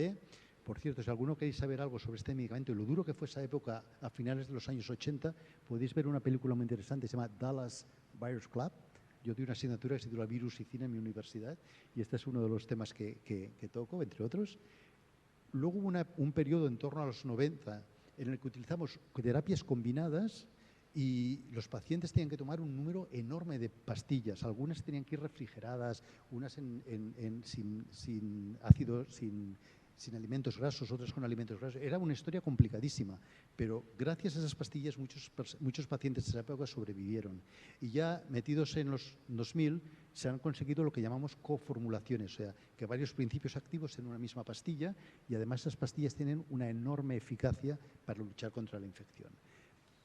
Por cierto, si alguno queréis saber algo sobre este medicamento y lo duro que fue esa época a finales de los años 80, podéis ver una película muy interesante, se llama Dallas Buyers Club. Yo doy una asignatura que se titula Virus y Cine en mi universidad y este es uno de los temas que toco, entre otros. Luego hubo un periodo en torno a los 90 en el que utilizamos terapias combinadas y los pacientes tenían que tomar un número enorme de pastillas. Algunas tenían que ir refrigeradas, unas sin ácido, sin alimentos grasos, otras con alimentos grasos. Era una historia complicadísima, pero gracias a esas pastillas muchos pacientes de esa época sobrevivieron. Y ya metidos en los 2000 se han conseguido lo que llamamos coformulaciones, o sea, que varios principios activos en una misma pastilla, y además esas pastillas tienen una enorme eficacia para luchar contra la infección.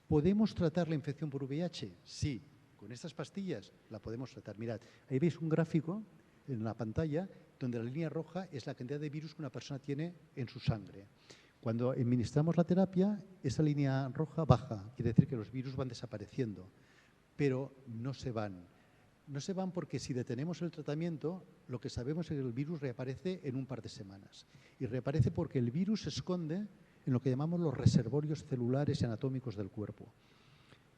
¿Podemos tratar la infección por VIH? Sí, con estas pastillas la podemos tratar. Mirad, ahí veis un gráfico en la pantalla donde la línea roja es la cantidad de virus que una persona tiene en su sangre. Cuando administramos la terapia, esa línea roja baja, quiere decir que los virus van desapareciendo, pero no se van. No se van porque si detenemos el tratamiento, lo que sabemos es que el virus reaparece en un par de semanas. Y reaparece porque el virus se esconde en lo que llamamos los reservorios celulares y anatómicos del cuerpo.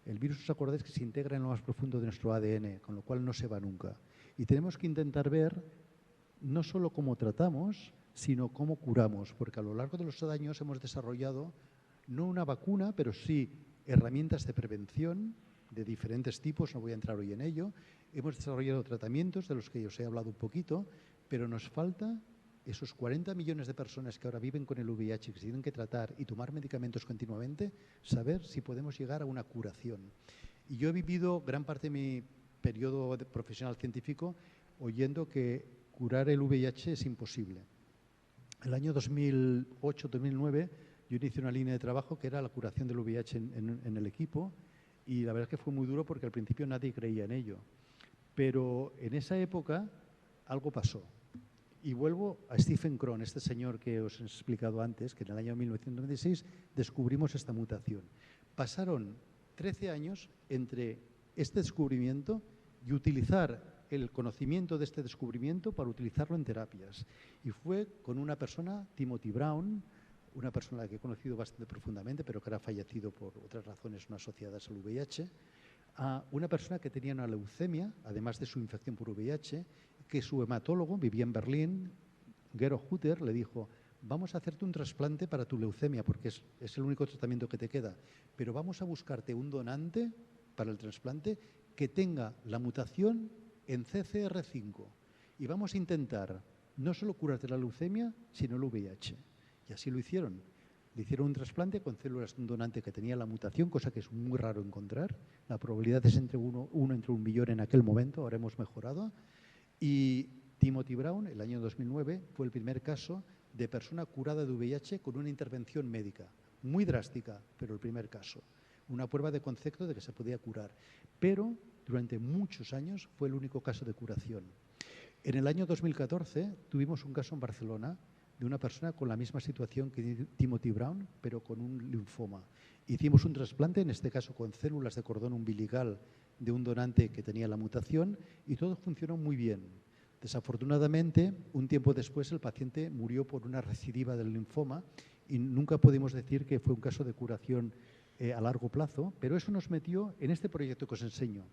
El virus, os acordáis que se integra en lo más profundo de nuestro ADN, con lo cual no se va nunca. Y tenemos que intentar ver no solo cómo tratamos, sino cómo curamos, porque a lo largo de los años hemos desarrollado no una vacuna, pero sí herramientas de prevención de diferentes tipos, no voy a entrar hoy en ello. Hemos desarrollado tratamientos de los que os he hablado un poquito, pero nos falta esos 40 millones de personas que ahora viven con el VIH, que se tienen que tratar y tomar medicamentos continuamente, saber si podemos llegar a una curación. Y yo he vivido gran parte de mi periodo profesional científico oyendo que curar el VIH es imposible. El año 2008-2009 yo inicié una línea de trabajo que era la curación del VIH en el equipo, y la verdad es que fue muy duro porque al principio nadie creía en ello. Pero en esa época algo pasó. Y vuelvo a Stephen Krohn, este señor que os he explicado antes, que en el año 1996 descubrimos esta mutación. Pasaron 13 años entre este descubrimiento y utilizar el conocimiento de este descubrimiento para utilizarlo en terapias. Y fue con una persona, Timothy Brown, una persona a la que he conocido bastante profundamente, pero que ahora ha fallecido por otras razones no asociadas al VIH, a una persona que tenía una leucemia, además de su infección por VIH, que su hematólogo, vivía en Berlín, Gero Hutter, le dijo: vamos a hacerte un trasplante para tu leucemia, porque es el único tratamiento que te queda, pero vamos a buscarte un donante para el trasplante que tenga la mutación en CCR5 y vamos a intentar no solo curarte la leucemia, sino el VIH. Y así lo hicieron. Le hicieron un trasplante con células de un donante que tenía la mutación, cosa que es muy raro encontrar. La probabilidad es entre uno entre 1 millón en aquel momento, ahora hemos mejorado. Y Timothy Brown, el año 2009, fue el primer caso de persona curada de VIH con una intervención médica. Muy drástica, pero el primer caso. Una prueba de concepto de que se podía curar. Pero durante muchos años fue el único caso de curación. En el año 2014 tuvimos un caso en Barcelona de una persona con la misma situación que Timothy Brown, pero con un linfoma. Hicimos un trasplante, en este caso con células de cordón umbilical de un donante que tenía la mutación, y todo funcionó muy bien. Desafortunadamente, un tiempo después el paciente murió por una recidiva del linfoma y nunca podemos decir que fue un caso de curación a largo plazo, pero eso nos metió en este proyecto que os enseño,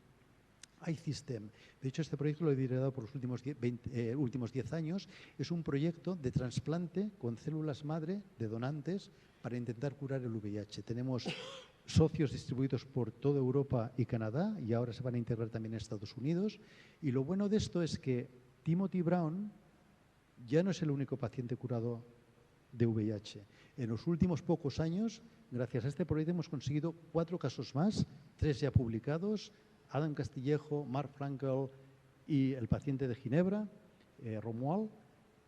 iSystem. De hecho, este proyecto lo he liderado por los últimos 10 años. Es un proyecto de trasplante con células madre de donantes para intentar curar el VIH. Tenemos socios distribuidos por toda Europa y Canadá, y ahora se van a integrar también en Estados Unidos. Y lo bueno de esto es que Timothy Brown ya no es el único paciente curado de VIH. En los últimos pocos años, gracias a este proyecto, hemos conseguido 4 casos más, 3 ya publicados: Adam Castillejo, Mark Frankel y el paciente de Ginebra, Romuald,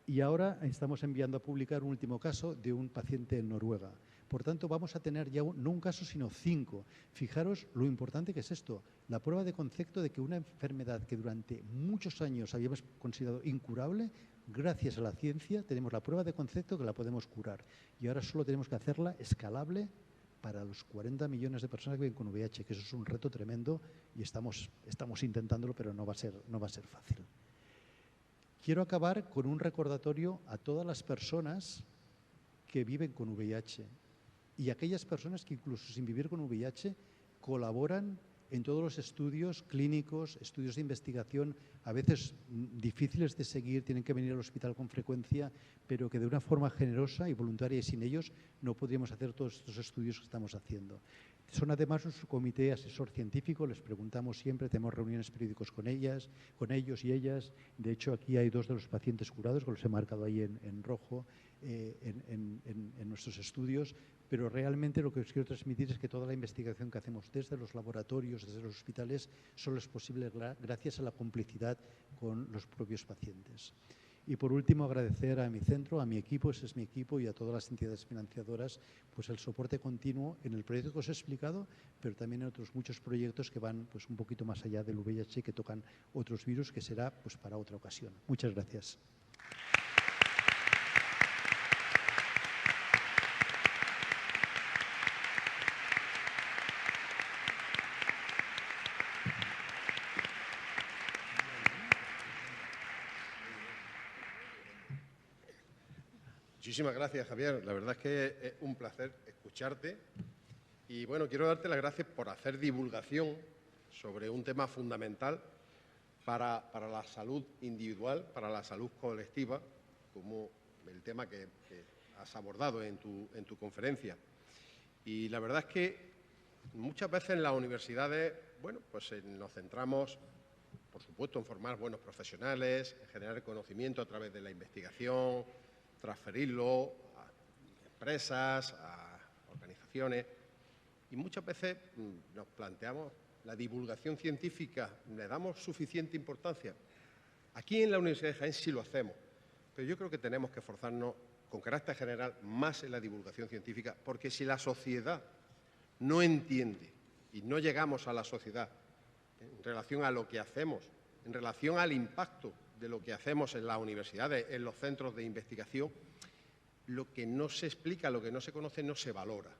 y ahora estamos enviando a publicar un último caso de un paciente en Noruega. Por tanto, vamos a tener ya no un caso, sino 5. Fijaros lo importante que es esto, la prueba de concepto de que una enfermedad que durante muchos años habíamos considerado incurable, gracias a la ciencia tenemos la prueba de concepto que la podemos curar. Y ahora solo tenemos que hacerla escalable para los 40 millones de personas que viven con VIH, que eso es un reto tremendo y estamos intentándolo, pero no va a ser fácil. Quiero acabar con un recordatorio a todas las personas que viven con VIH y aquellas personas que incluso sin vivir con VIH colaboran en todos los estudios clínicos, estudios de investigación, a veces difíciles de seguir, tienen que venir al hospital con frecuencia, pero que de una forma generosa y voluntaria, y sin ellos no podríamos hacer todos estos estudios que estamos haciendo. Son además nuestro comité asesor científico, les preguntamos siempre, tenemos reuniones periódicas con ellos y ellas. De hecho, aquí hay 2 de los pacientes curados, que los he marcado ahí en rojo, en nuestros estudios, pero realmente lo que os quiero transmitir es que toda la investigación que hacemos desde los laboratorios, desde los hospitales, solo es posible gracias a la complicidad con los propios pacientes. Y por último, agradecer a mi centro, a mi equipo, ese es mi equipo, y a todas las entidades financiadoras, pues el soporte continuo en el proyecto que os he explicado, pero también en otros muchos proyectos que van pues un poquito más allá del VIH, que tocan otros virus, que será pues para otra ocasión. Muchas gracias.
Muchísimas gracias, Javier. La verdad es que es un placer escucharte. Y bueno, quiero darte las gracias por hacer divulgación sobre un tema fundamental para la salud individual, para la salud colectiva, como el tema que has abordado en tu conferencia. Y la verdad es que muchas veces en las universidades, bueno, pues nos centramos, por supuesto, en formar buenos profesionales, en generar conocimiento a través de la investigación, transferirlo a empresas, a organizaciones, y muchas veces nos planteamos la divulgación científica, ¿le damos suficiente importancia? Aquí en la Universidad de Jaén sí lo hacemos, pero yo creo que tenemos que esforzarnos con carácter general más en la divulgación científica, porque si la sociedad no entiende y no llegamos a la sociedad en relación a lo que hacemos, en relación al impacto de lo que hacemos en las universidades, en los centros de investigación, lo que no se explica, lo que no se conoce, no se valora.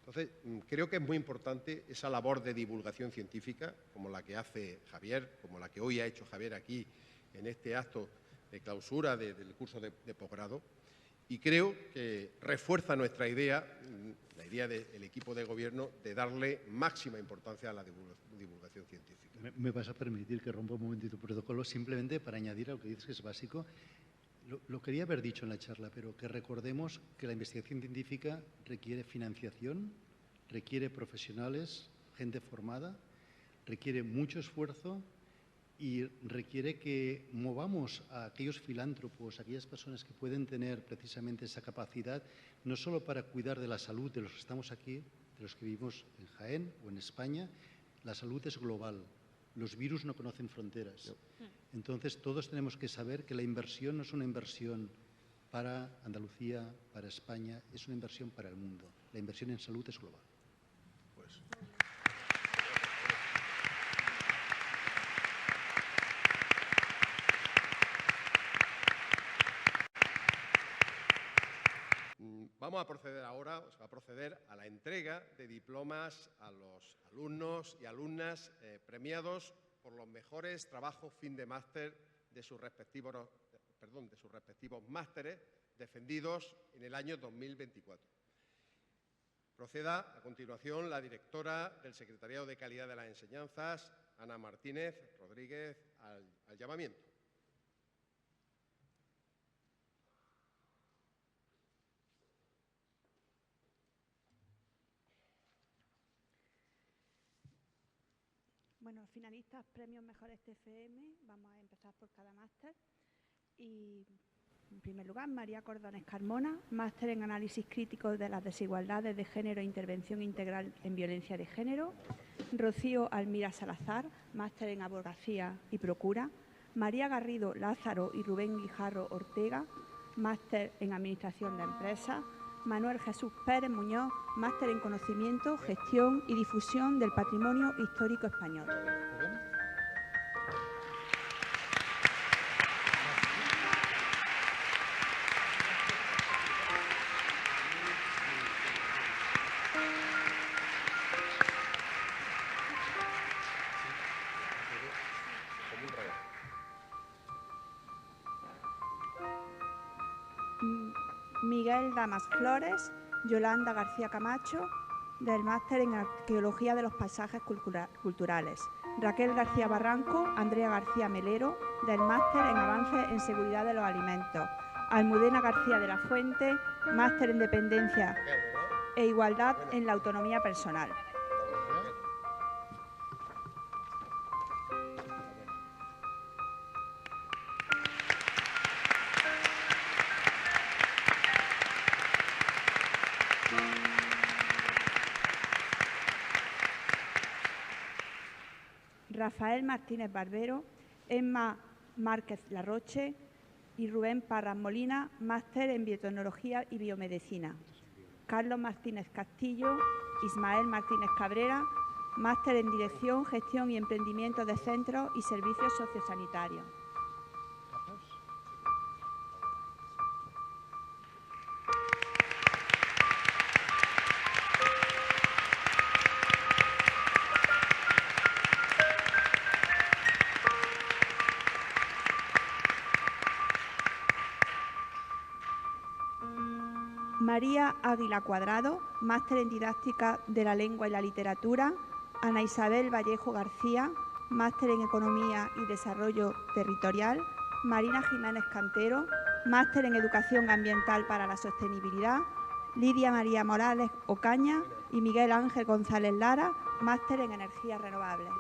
Entonces, creo que es muy importante esa labor de divulgación científica, como la que hace Javier, como la que hoy ha hecho Javier aquí en este acto de clausura del curso de posgrado, y creo que refuerza nuestra idea, la idea del equipo de gobierno, de darle máxima importancia a la divulgación científica.
¿Me vas a permitir que rompa un momentito el protocolo? Simplemente para añadir a lo que dices, que es básico. Lo quería haber dicho en la charla, pero que recordemos que la investigación científica requiere financiación, requiere profesionales, gente formada, requiere mucho esfuerzo y requiere que movamos a aquellos filántropos, a aquellas personas que pueden tener precisamente esa capacidad, no solo para cuidar de la salud de los que estamos aquí, de los que vivimos en Jaén o en España. La salud es global. Los virus no conocen fronteras. Entonces, todos tenemos que saber que la inversión no es una inversión para Andalucía, para España, es una inversión para el mundo. La inversión en salud es global.
Pues. Vamos a proceder ahora, se va a proceder a la entrega de diplomas a los alumnos y alumnas premiados por los mejores trabajos fin de máster de sus respectivos másteres defendidos en el año 2024. Proceda a continuación la directora del Secretariado de Calidad de las Enseñanzas, Ana Martínez Rodríguez, al llamamiento.
Bueno, finalistas, premios mejores TFM, vamos a empezar por cada máster. Y en primer lugar, María Cordones Carmona, máster en análisis crítico de las desigualdades de género e intervención integral en violencia de género. Rocío Almira Salazar, máster en abogacía y procura. María Garrido Lázaro y Rubén Guijarro Ortega, máster en administración de empresas. Manuel Jesús Pérez Muñoz, máster en conocimiento, gestión y difusión del patrimonio histórico español. Miguel Damas Flores, Yolanda García Camacho, del máster en Arqueología de los Paisajes Culturales. Raquel García Barranco, Andrea García Melero, del máster en Avances en Seguridad de los Alimentos. Almudena García de la Fuente, máster en Dependencia e Igualdad en la Autonomía Personal. Rafael Martínez Barbero, Emma Márquez Larroche y Rubén Parras Molina, máster en Biotecnología y Biomedicina. Carlos Martínez Castillo, Ismael Martínez Cabrera, máster en Dirección, Gestión y Emprendimiento de Centros y Servicios Sociosanitarios. María Águila Cuadrado, máster en Didáctica de la Lengua y la Literatura. Ana Isabel Vallejo García, máster en Economía y Desarrollo Territorial. Marina Jiménez Cantero, máster en Educación Ambiental para la Sostenibilidad. Lidia María Morales Ocaña y Miguel Ángel González Lara, máster en Energías Renovables.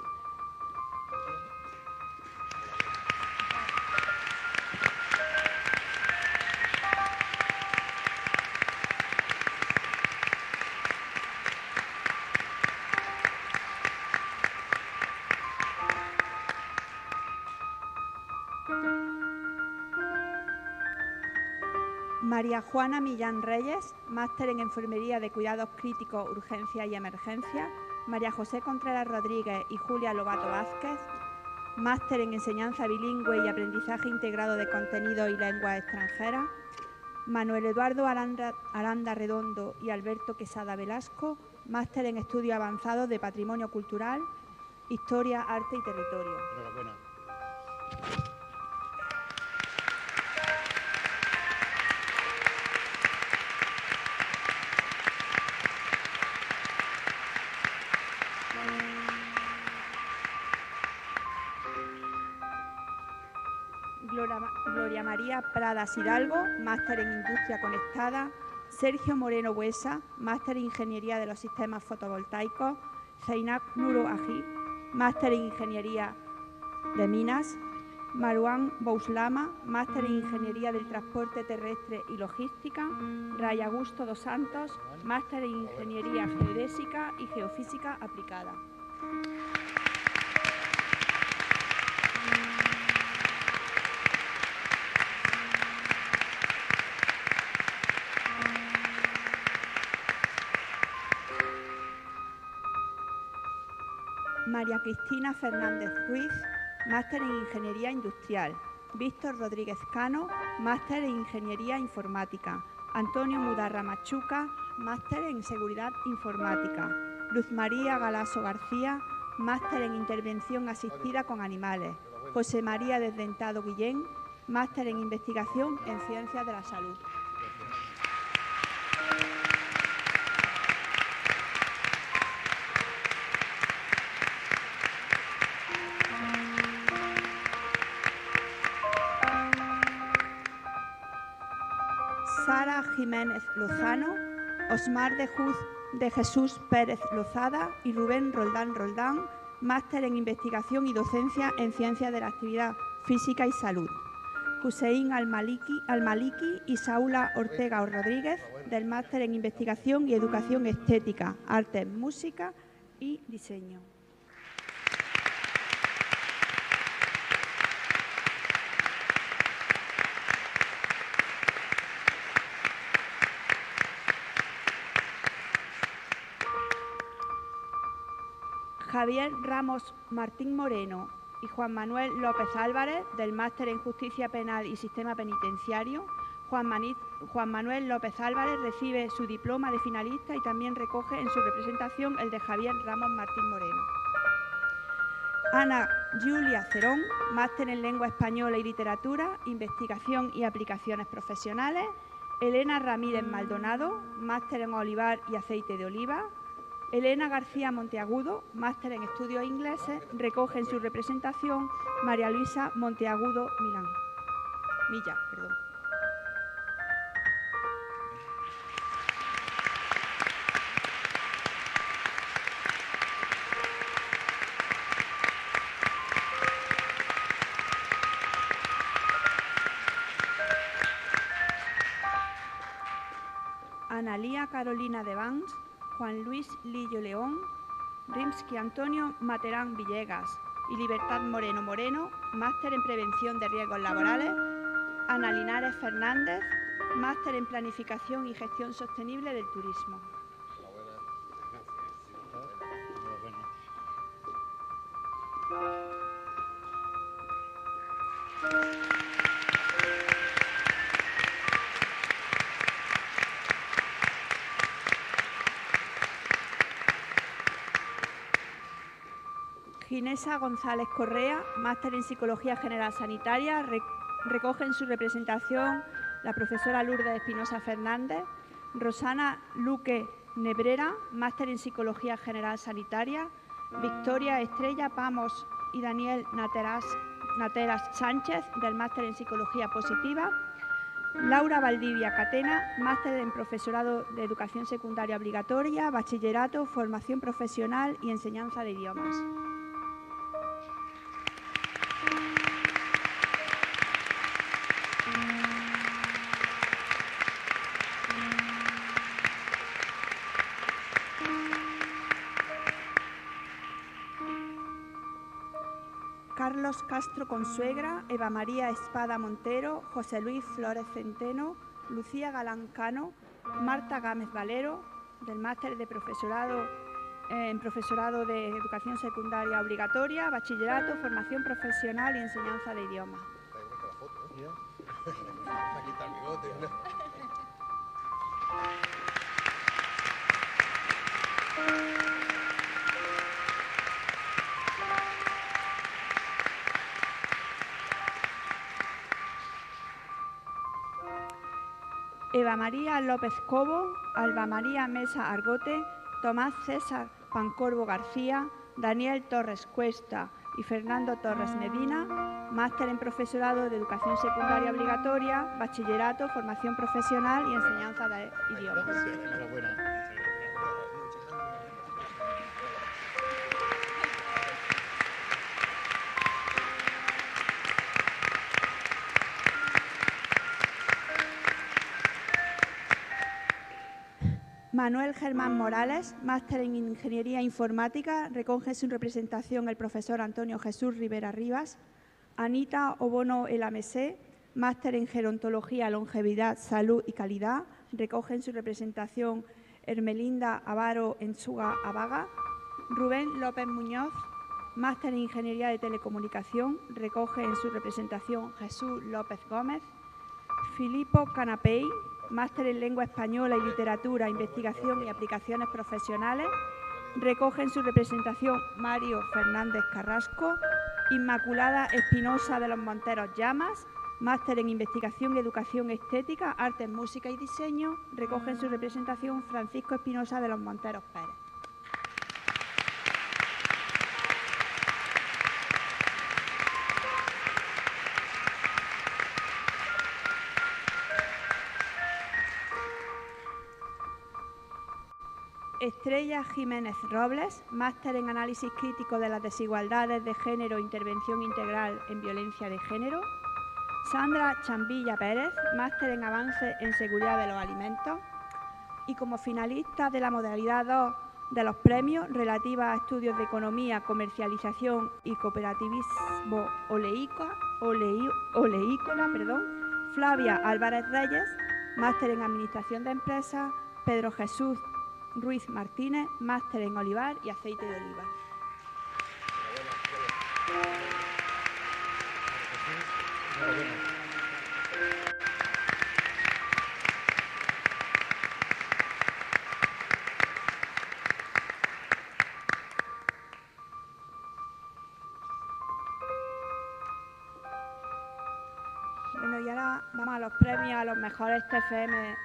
María Juana Millán Reyes, máster en Enfermería de Cuidados Críticos, Urgencia y Emergencia. María José Contreras Rodríguez y Julia Lobato Vázquez, máster en Enseñanza Bilingüe y Aprendizaje Integrado de Contenidos y Lenguas Extranjeras. Manuel Eduardo Aranda Redondo y Alberto Quesada Velasco, máster en Estudios Avanzados de Patrimonio Cultural, Historia, Arte y Territorio.
Enhorabuena.
Gloria María Pradas Hidalgo, máster en Industria Conectada. Sergio Moreno Buesa, máster en Ingeniería de los Sistemas Fotovoltaicos. Zainab Nuro Aji, máster en Ingeniería de Minas. Maruán Bouslama, máster en Ingeniería del Transporte Terrestre y Logística. Ray Augusto dos Santos, máster en Ingeniería Geodésica y Geofísica Aplicada. María Cristina Fernández Ruiz, máster en Ingeniería Industrial. Víctor Rodríguez Cano, máster en Ingeniería Informática. Antonio Mudarra Machuca, máster en Seguridad Informática. Luz María Galaso García, máster en Intervención Asistida con Animales. José María Desdentado Guillén, máster en Investigación en Ciencias de la Salud. Sara Jiménez Lozano, Osmar de Jesús Pérez Lozada y Rubén Roldán, máster en Investigación y Docencia en Ciencias de la Actividad Física y Salud. Hussein Al-Maliki y Saúla Ortega Rodríguez, del máster en Investigación y Educación Estética, Arte, Música y Diseño. Javier Ramos Martín Moreno y Juan Manuel López Álvarez, del máster en Justicia Penal y Sistema Penitenciario. Juan Manuel López Álvarez recibe su diploma de finalista y también recoge en su representación el de Javier Ramos Martín Moreno. Ana Julia Cerón, máster en Lengua Española y Literatura, Investigación y Aplicaciones Profesionales. Elena Ramírez Maldonado, máster en Olivar y Aceite de Oliva. Elena García Monteagudo, máster en Estudios Ingleses, recoge en su representación María Luisa Monteagudo Milla. Analía Carolina de Vans, Juan Luis Lillo León, Rimsky Antonio Materán Villegas y Libertad Moreno Moreno, máster en Prevención de Riesgos Laborales. Ana Linares Fernández, máster en Planificación y Gestión Sostenible del Turismo. Ginesa González Correa, máster en Psicología General Sanitaria. Recoge en su representación la profesora Lourdes Espinosa Fernández. Rosana Luque Nebrera, máster en Psicología General Sanitaria. Victoria Estrella Pamos y Daniel Nateras Sánchez, del máster en Psicología Positiva. Laura Valdivia Catena, máster en Profesorado de Educación Secundaria Obligatoria, Bachillerato, Formación Profesional y Enseñanza de Idiomas. Carlos Castro Consuegra, Eva María Espada Montero, José Luis Flores Centeno, Lucía Galán Cano, Marta Gámez Valero, del máster de Profesorado en Profesorado de Educación Secundaria Obligatoria, Bachillerato, Formación Profesional y Enseñanza de Idiomas. Eva María López Cobo, Alba María Mesa Argote, Tomás César Pancorbo García, Daniel Torres Cuesta y Fernando Torres Medina, máster en Profesorado de Educación Secundaria Obligatoria, Bachillerato, Formación Profesional y Enseñanza de Idiomas.
Enhorabuena.
Manuel Germán Morales, máster en Ingeniería Informática, recoge su representación el profesor Antonio Jesús Rivera Rivas. Anita Obono Elamesé, máster en Gerontología, Longevidad, Salud y Calidad, recoge en su representación Hermelinda Avaro Enchuga Avaga. Rubén López Muñoz, máster en Ingeniería de Telecomunicación, recoge en su representación Jesús López Gómez. Filipo Canapey, máster en Lengua Española y Literatura, Investigación y Aplicaciones Profesionales, recoge en su representación Mario Fernández Carrasco. Inmaculada Espinosa de los Monteros Llamas, máster en Investigación y Educación Estética, Artes, Música y Diseño, recoge en su representación Francisco Espinosa de los Monteros Pérez. Estrella Jiménez Robles, máster en Análisis Crítico de las Desigualdades de Género e Intervención Integral en Violencia de Género. Sandra Chambilla Pérez, máster en Avance en Seguridad de los Alimentos. Y como finalista de la modalidad 2 de los premios relativa a estudios de economía, comercialización y cooperativismo oleícola, Flavia Álvarez Reyes, máster en Administración de Empresas. Pedro Jesús Ruiz Martínez, máster en Olivar y Aceite de Oliva. Bueno, y ahora vamos a los premios a los mejores TFM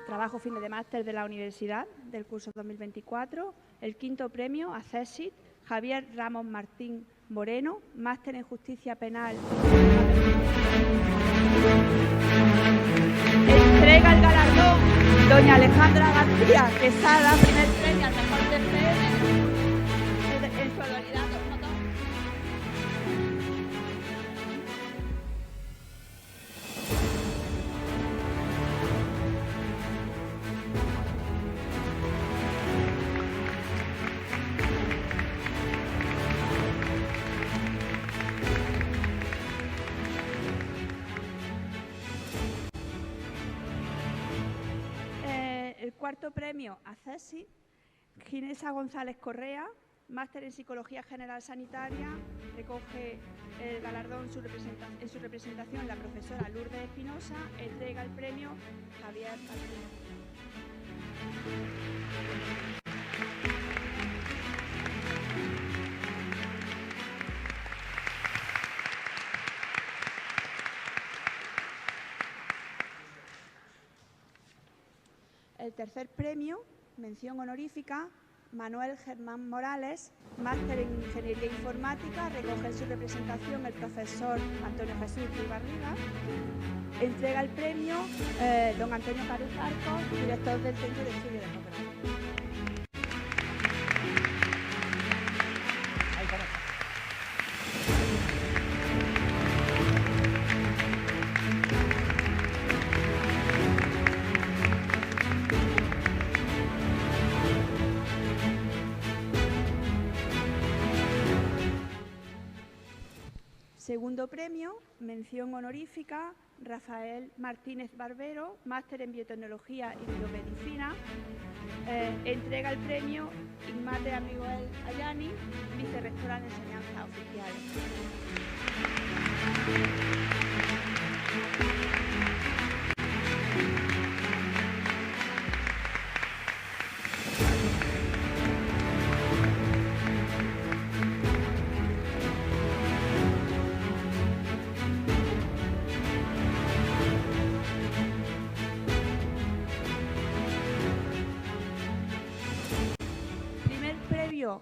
Trabajo Fin de Máster de la Universidad del curso 2024. El quinto premio, Accessit, Javier Ramos Martín Moreno, máster en Justicia Penal. Entrega el galardón doña Alejandra García Quesada, primer premio al mejor TFM en su actualidad. cuarto premio a CESI, Ginesa González Correa, máster en Psicología General Sanitaria, recoge el galardón en su representación la profesora Lourdes Espinosa, entrega el premio Javier Alcina. El tercer premio, mención honorífica, Manuel Germán Morales, máster en Ingeniería Informática, recoge en su representación el profesor Antonio Jesús Ribarriga. Entrega el premio don Antonio Párez Arcos, director del Centro de Estudio de Posgrado. Segundo premio, mención honorífica, Rafael Martínez Barbero, máster en Biotecnología y Biomedicina. Entrega el premio Igmate Amiguel Ayani, vicerrectora de Enseñanza Oficial.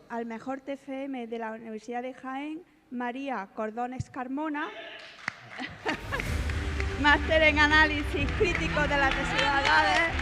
Al mejor TFM de la Universidad de Jaén, María Cordones Carmona, máster en Análisis Crítico de las Desigualdades.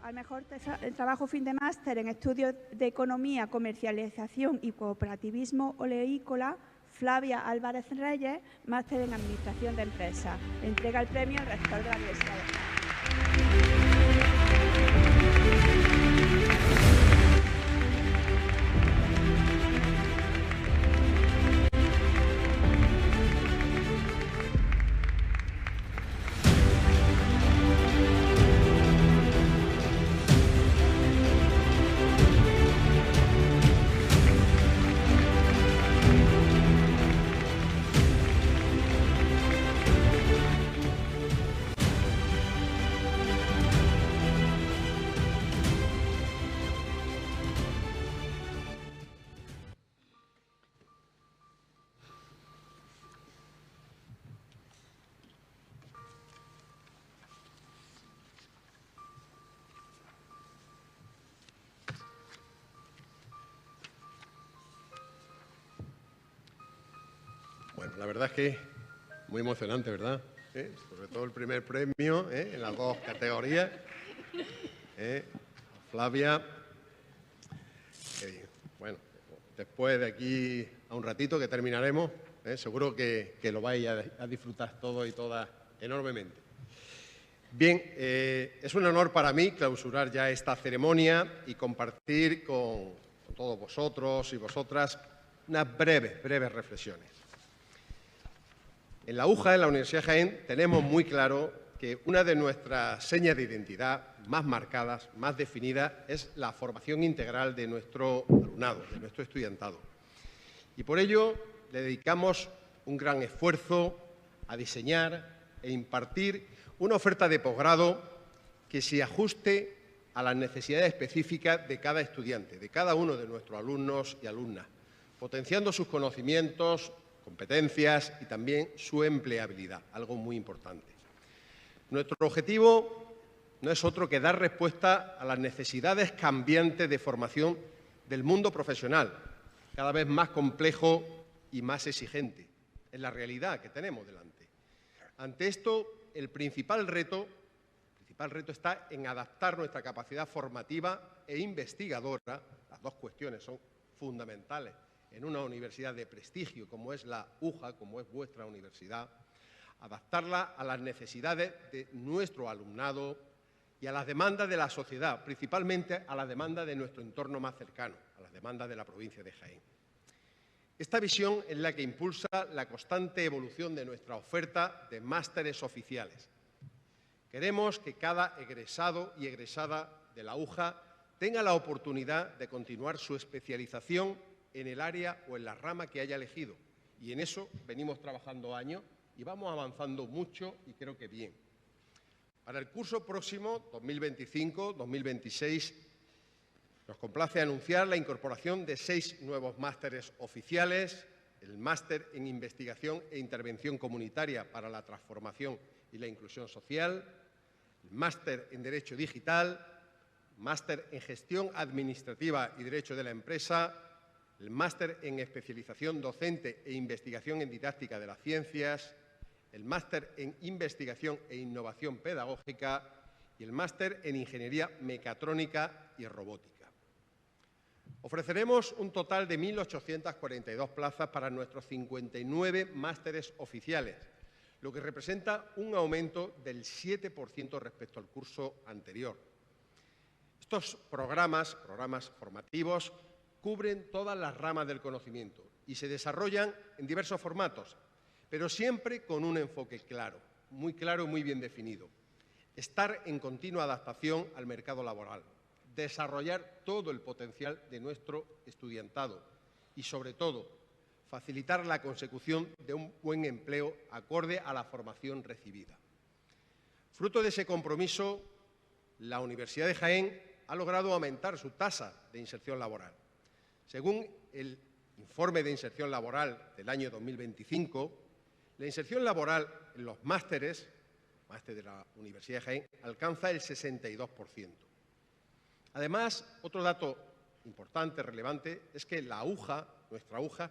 Al mejor trabajo fin de máster en estudios de economía, comercialización y cooperativismo oleícola, Flavia Álvarez Reyes, máster en administración de empresas. Entrega el premio al rector de la Universidad de Jaén.
Bueno, la verdad es que muy emocionante, ¿verdad? Sobre todo el primer premio en las dos categorías. Flavia, bueno, después de aquí a un ratito que terminaremos, seguro que lo vais a disfrutar todos y todas enormemente. Bien, es un honor para mí clausurar ya esta ceremonia y compartir con todos vosotros y vosotras unas breves reflexiones. En la UJA, en la Universidad de Jaén, tenemos muy claro que una de nuestras señas de identidad más marcadas, más definidas, es la formación integral de nuestro alumnado, de nuestro estudiantado. Y por ello le dedicamos un gran esfuerzo a diseñar e impartir una oferta de posgrado que se ajuste a las necesidades específicas de cada estudiante, de cada uno de nuestros alumnos y alumnas, potenciando sus conocimientos, competencias y también su empleabilidad, algo muy importante. Nuestro objetivo no es otro que dar respuesta a las necesidades cambiantes de formación del mundo profesional, cada vez más complejo y más exigente, en la realidad que tenemos delante. Ante esto, el principal reto está en adaptar nuestra capacidad formativa e investigadora. Las dos cuestiones son fundamentales en una universidad de prestigio como es la UJA, como es vuestra universidad, adaptarla a las necesidades de nuestro alumnado y a las demandas de la sociedad, principalmente a las demandas de nuestro entorno más cercano, a las demandas de la provincia de Jaén. Esta visión es la que impulsa la constante evolución de nuestra oferta de másteres oficiales. Queremos que cada egresado y egresada de la UJA tenga la oportunidad de continuar su especialización en el área o en la rama que haya elegido. Y en eso venimos trabajando años y vamos avanzando mucho y creo que bien. Para el curso próximo, 2025-2026, nos complace anunciar la incorporación de 6 nuevos másteres oficiales: el Máster en Investigación e Intervención Comunitaria para la Transformación y la Inclusión Social, el Máster en Derecho Digital, Máster en Gestión Administrativa y Derecho de la Empresa, el Máster en Especialización Docente e Investigación en Didáctica de las Ciencias, el Máster en Investigación e Innovación Pedagógica y el Máster en Ingeniería Mecatrónica y Robótica. Ofreceremos un total de 1.842 plazas para nuestros 59 másteres oficiales, lo que representa un aumento del 7% respecto al curso anterior. Estos programas formativos, cubren todas las ramas del conocimiento y se desarrollan en diversos formatos, pero siempre con un enfoque claro y muy bien definido. Estar en continua adaptación al mercado laboral, desarrollar todo el potencial de nuestro estudiantado y, sobre todo, facilitar la consecución de un buen empleo acorde a la formación recibida. Fruto de ese compromiso, la Universidad de Jaén ha logrado aumentar su tasa de inserción laboral. Según el informe de inserción laboral del año 2025, la inserción laboral en los másteres de la Universidad de Jaén alcanza el 62%. Además, otro dato importante, relevante, es que la UJA, nuestra UJA,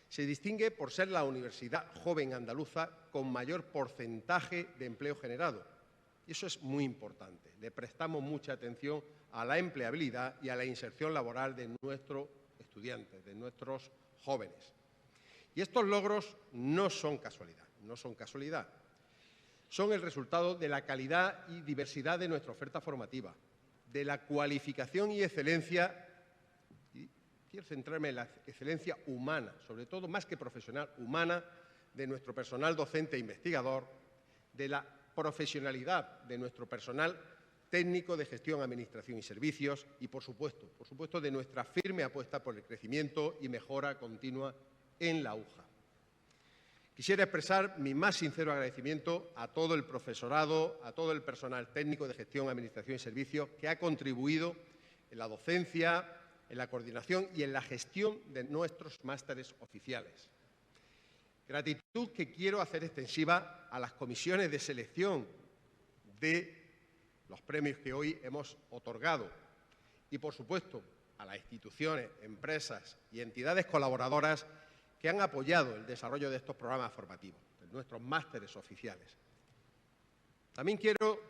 se distingue por ser la universidad joven andaluza con mayor porcentaje de empleo generado. Y eso es muy importante. Le prestamos mucha atención a la empleabilidad y a la inserción laboral de nuestros estudiantes, de nuestros jóvenes. Y estos logros no son casualidad. Son el resultado de la calidad y diversidad de nuestra oferta formativa, de la cualificación y excelencia, y quiero centrarme en la excelencia humana, sobre todo más que profesional, humana, de nuestro personal docente e investigador, de la profesionalidad de nuestro personal técnico de gestión, administración y servicios y, por supuesto, de nuestra firme apuesta por el crecimiento y mejora continua en la UJA. Quisiera expresar mi más sincero agradecimiento a todo el profesorado, a todo el personal técnico de gestión, administración y servicios que ha contribuido en la docencia, en la coordinación y en la gestión de nuestros másteres oficiales. Gratitud que quiero hacer extensiva a las comisiones de selección de los premios que hoy hemos otorgado y, por supuesto, a las instituciones, empresas y entidades colaboradoras que han apoyado el desarrollo de estos programas formativos, de nuestros másteres oficiales. También quiero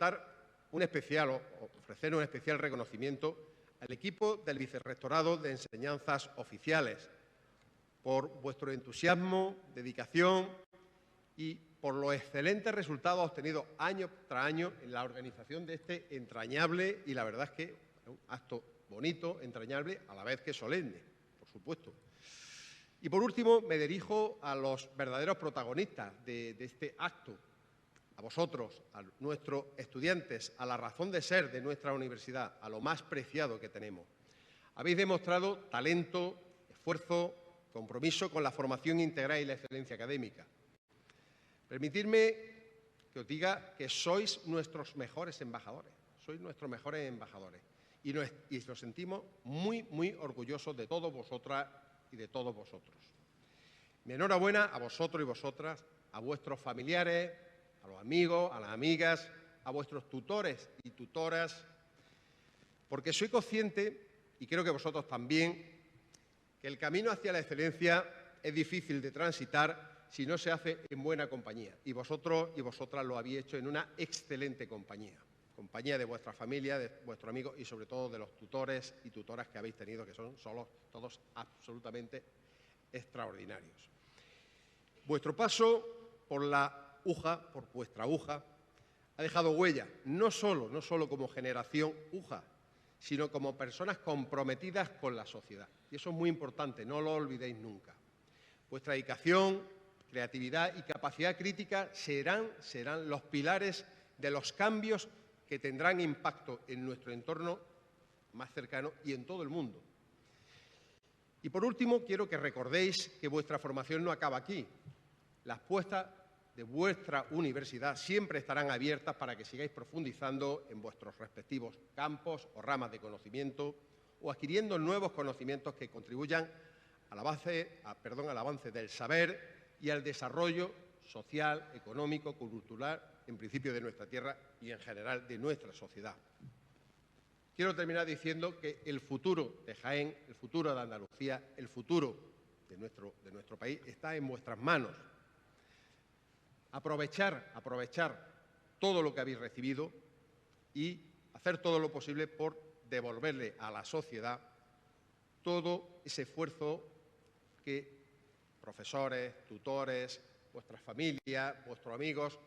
ofrecer un especial reconocimiento al equipo del Vicerrectorado de Enseñanzas Oficiales por vuestro entusiasmo, dedicación y por los excelentes resultados obtenidos año tras año en la organización de este entrañable y, la verdad es que, un acto bonito, entrañable, a la vez que solemne, por supuesto. Y, por último, me dirijo a los verdaderos protagonistas de este acto, a vosotros, a nuestros estudiantes, a la razón de ser de nuestra universidad, a lo más preciado que tenemos. Habéis demostrado talento, esfuerzo, compromiso con la formación integral y la excelencia académica. Permitidme que os diga que sois nuestros mejores embajadores, y nos sentimos muy, muy orgullosos de todos vosotras y de todos vosotros. Mi enhorabuena a vosotros y vosotras, a vuestros familiares, a los amigos, a las amigas, a vuestros tutores y tutoras, porque soy consciente, y creo que vosotros también, que el camino hacia la excelencia es difícil de transitar si no se hace en buena compañía. Y vosotros y vosotras lo habéis hecho en una excelente compañía. Compañía de vuestra familia, de vuestros amigos y sobre todo de los tutores y tutoras que habéis tenido, que son todos absolutamente extraordinarios. Vuestro paso por la UJA, por vuestra UJA, ha dejado huella, no solo como generación UJA, sino como personas comprometidas con la sociedad. Y eso es muy importante, no lo olvidéis nunca. Vuestra dedicación, creatividad y capacidad crítica serán los pilares de los cambios que tendrán impacto en nuestro entorno más cercano y en todo el mundo. Y por último, quiero que recordéis que vuestra formación no acaba aquí. Las puertas de vuestra universidad siempre estarán abiertas para que sigáis profundizando en vuestros respectivos campos o ramas de conocimiento o adquiriendo nuevos conocimientos que contribuyan al avance del saber y al desarrollo social, económico, cultural, en principio de nuestra tierra y en general de nuestra sociedad. Quiero terminar diciendo que el futuro de Jaén, el futuro de Andalucía, el futuro de nuestro país está en vuestras manos. Aprovechar todo lo que habéis recibido y hacer todo lo posible por devolverle a la sociedad todo ese esfuerzo que profesores, tutores, vuestras familias, vuestros amigos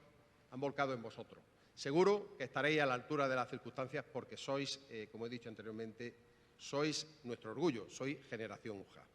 han volcado en vosotros. Seguro que estaréis a la altura de las circunstancias porque sois, como he dicho anteriormente, sois nuestro orgullo, sois generación UJA.